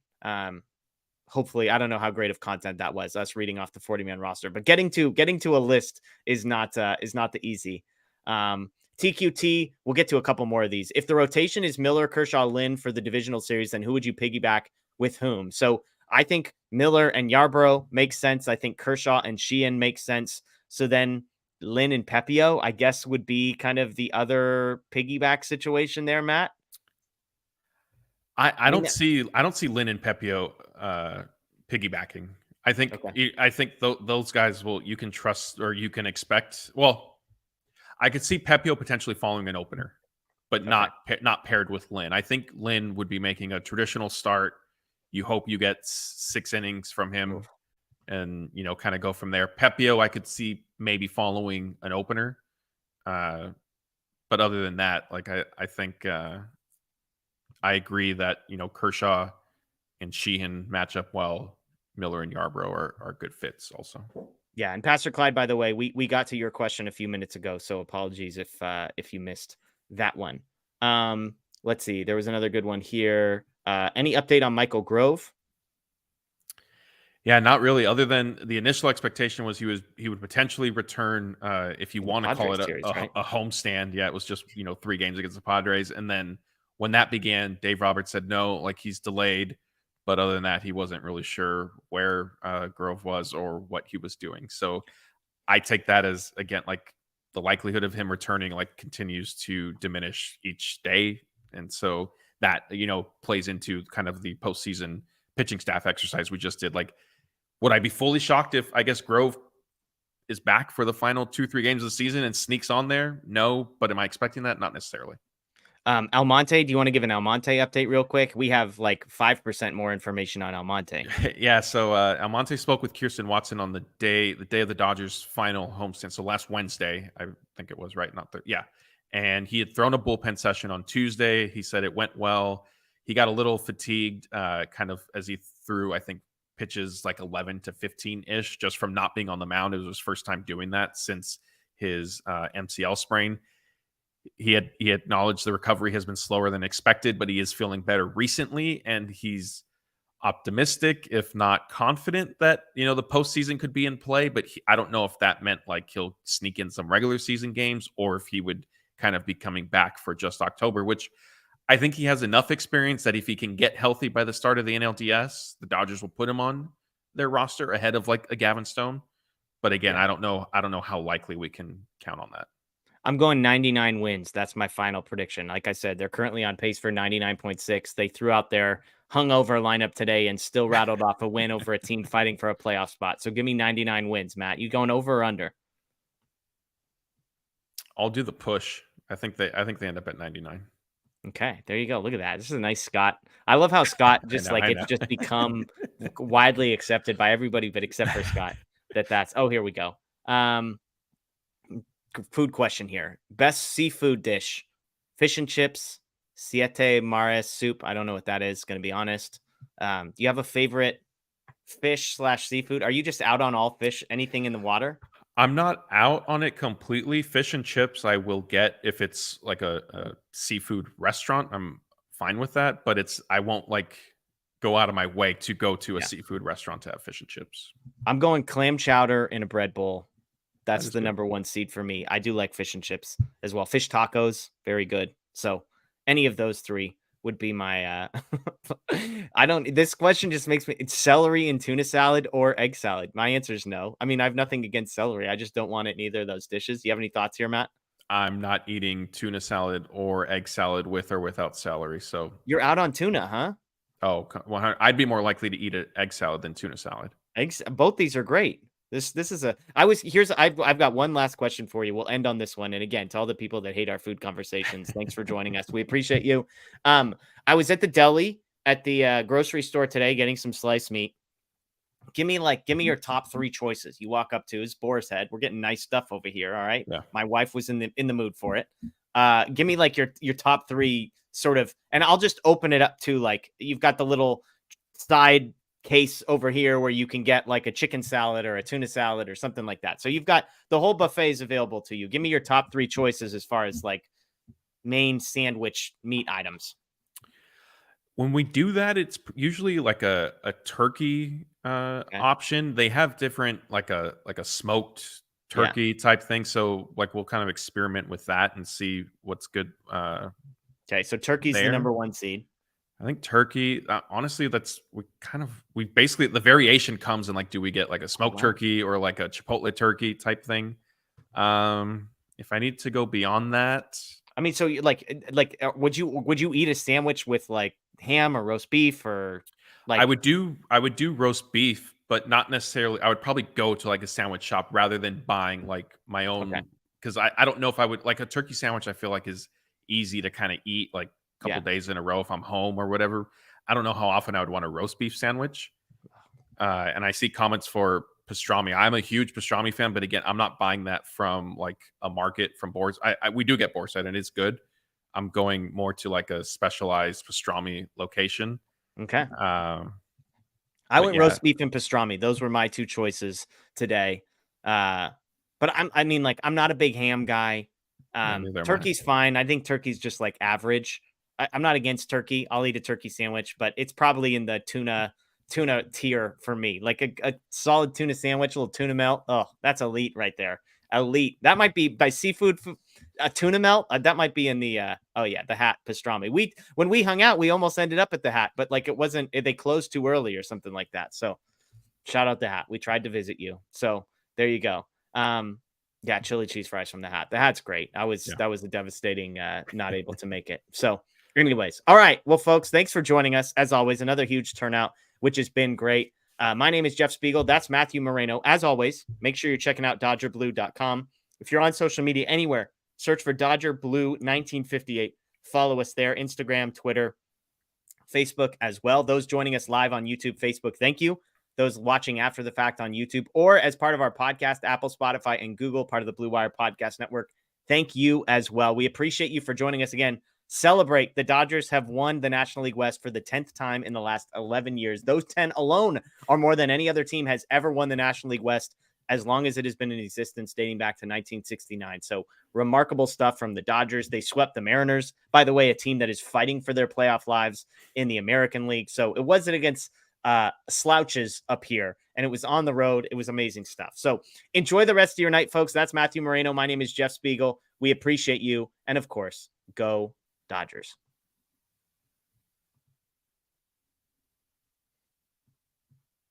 Hopefully, I don't know how great of content that was, us reading off the 40-man roster, but getting to a list is not the easy. TQT, we'll get to a couple more of these. If the rotation is Miller, Kershaw, Lynn for the divisional series, then who would you piggyback with whom? So I think Miller and Yarbrough makes sense. I think Kershaw and Sheehan makes sense. So then Lynn and Pepio, I guess, would be kind of the other piggyback situation there, Matt. I don't see Lynn and Pepio piggybacking. I think those guys you can trust or you can expect. Well, I could see Pepio potentially following an opener, but not paired with Lynn. I think Lynn would be making a traditional start. You hope you get 6 innings from him, and kind of go from there. Pepio, I could see maybe following an opener, but other than that, like I think. I agree that, Kershaw and Sheehan match up well. Miller and Yarbrough are good fits also. Yeah. And Pastor Clyde, by the way, we got to your question a few minutes ago, so apologies if you missed that one. Let's see. There was another good one here. Any update on Michael Grove? Yeah, not really. Other than the initial expectation was he would potentially return, if you want to call it a homestand. Yeah, it was just 3 games against the Padres, and then when that began, Dave Roberts said no, like he's delayed. But other than that, he wasn't really sure where Grove was or what he was doing. So I take that as, again, like the likelihood of him returning like continues to diminish each day. And so that, plays into kind of the postseason pitching staff exercise we just did. Like, would I be fully shocked if, I guess, Grove is back for the final 2-3 games of the season and sneaks on there? No, but am I expecting that? Not necessarily. Almonte, do you want to give an Almonte update real quick? We have like 5% more information on Almonte. Yeah, so Almonte spoke with Kirsten Watson on the day of the Dodgers' final homestand. So last Wednesday, I think it was, right? Yeah. And he had thrown a bullpen session on Tuesday. He said it went well. He got a little fatigued kind of as he threw, I think, pitches like 11 to 15-ish just from not being on the mound. It was his first time doing that since his MCL sprain. He acknowledged the recovery has been slower than expected, but he is feeling better recently, and he's optimistic, if not confident that, the postseason could be in play. But I don't know if that meant like he'll sneak in some regular season games or if he would kind of be coming back for just October, which I think he has enough experience that if he can get healthy by the start of the NLDS, the Dodgers will put him on their roster ahead of like a Gavin Stone. But again, I don't know how likely we can count on that. I'm going 99 wins. That's my final prediction. Like I said, they're currently on pace for 99.6. They threw out their hungover lineup today and still rattled off a win over a team fighting for a playoff spot. So give me 99 wins, Matt. You going over or under? I'll do the push. I think they end up at 99. Okay, there you go. Look at that. This is a nice Scott. I love how Scott just it's just become widely accepted by everybody, but except for Scott. That's here we go. Food question here. Best seafood dish: fish and chips, siete mares soup. I don't know what that is, going to be honest. Do you have a favorite fish/seafood? Are you just out on all fish, anything in the water? I'm not out on it completely. Fish and chips I will get if it's like a seafood restaurant. I'm fine with that, but I won't like go out of my way to go to a seafood restaurant to have fish and chips. I'm going clam chowder in a bread bowl. That's the number one seed for me. I do like fish and chips as well. Fish tacos, very good. So any of those three would be my this question just makes me, it's celery and tuna salad or egg salad. My answer is no. I mean, I have nothing against celery. I just don't want it in either of those dishes. Do you have any thoughts here, Matt? I'm not eating tuna salad or egg salad with or without celery. So you're out on tuna, huh? Oh, 100. I'd be more likely to eat an egg salad than tuna salad. Eggs, both these are great. This is I've got one last question for you. We'll end on this one. And again, to all the people that hate our food conversations, thanks for joining us. We appreciate you. I was at the deli at the grocery store today getting some sliced meat. Give me your top three choices. You walk up to is Boar's Head. We're getting nice stuff over here. All right. Yeah. My wife was in the mood for it. Give me like your top three sort of, and I'll just open it up to like, you've got the little side case over here where you can get like a chicken salad or a tuna salad or something like that. So you've got the whole buffets available to you. Give me your top three choices as far as like main sandwich meat items. When we do that, it's usually like a turkey option. They have different like a smoked turkey type thing. So like we'll kind of experiment with that and see what's good. Okay, so turkey's the number one seed. I think turkey, honestly, we basically, the variation comes in like, do we get like a smoked turkey or like a chipotle turkey type thing? If I need to go beyond that, I mean, so would you eat a sandwich with like ham or roast beef or like? I would do roast beef, but not necessarily. I would probably go to like a sandwich shop rather than buying like my own, because I don't know if I would like a turkey sandwich. I feel like is easy to kind of eat like couple days in a row if I'm home or whatever. I don't know how often I would want a roast beef sandwich. And I see comments for pastrami. I'm a huge pastrami fan, but again, I'm not buying that from like a market from Boar's. We do get Boar's Head and it's good. I'm going more to like a specialized pastrami location. Okay. I went roast beef and pastrami. Those were my two choices today. But I'm not a big ham guy. Turkey's fine. I think turkey's just like average. I'm not against turkey. I'll eat a turkey sandwich, but it's probably in the tuna tier for me. Like a solid tuna sandwich, a little tuna melt. Oh, that's elite right there. Elite. That might be by seafood. A tuna melt. That might be in the the Hat pastrami. When we hung out, we almost ended up at the Hat, but like it wasn't. They closed too early or something like that. So shout out the Hat. We tried to visit you. So there you go. Chili cheese fries from the Hat. The Hat's great. That was a devastating not able to make it. So anyways, all right. Well, folks, thanks for joining us. As always, another huge turnout, which has been great. My name is Jeff Spiegel. That's Matthew Moreno. As always, make sure you're checking out DodgerBlue.com. If you're on social media anywhere, search for Dodger Blue 1958. Follow us there, Instagram, Twitter, Facebook as well. Those joining us live on YouTube, Facebook, thank you. Those watching after the fact on YouTube or as part of our podcast, Apple, Spotify, and Google, part of the Blue Wire Podcast Network, thank you as well. We appreciate you for joining us again. Celebrate. The Dodgers have won the National League West for the 10th time in the last 11 years. Those 10 alone are more than any other team has ever won the National League West as long as it has been in existence, dating back to 1969. So remarkable stuff from the Dodgers. They swept the Mariners, by the way, a team that is fighting for their playoff lives in the American League. So it wasn't against slouches up here, and it was on the road. It was amazing stuff. So enjoy the rest of your night, folks. That's Matthew Moreno. My name is Jeff Spiegel. We appreciate you. And of course, go Dodgers.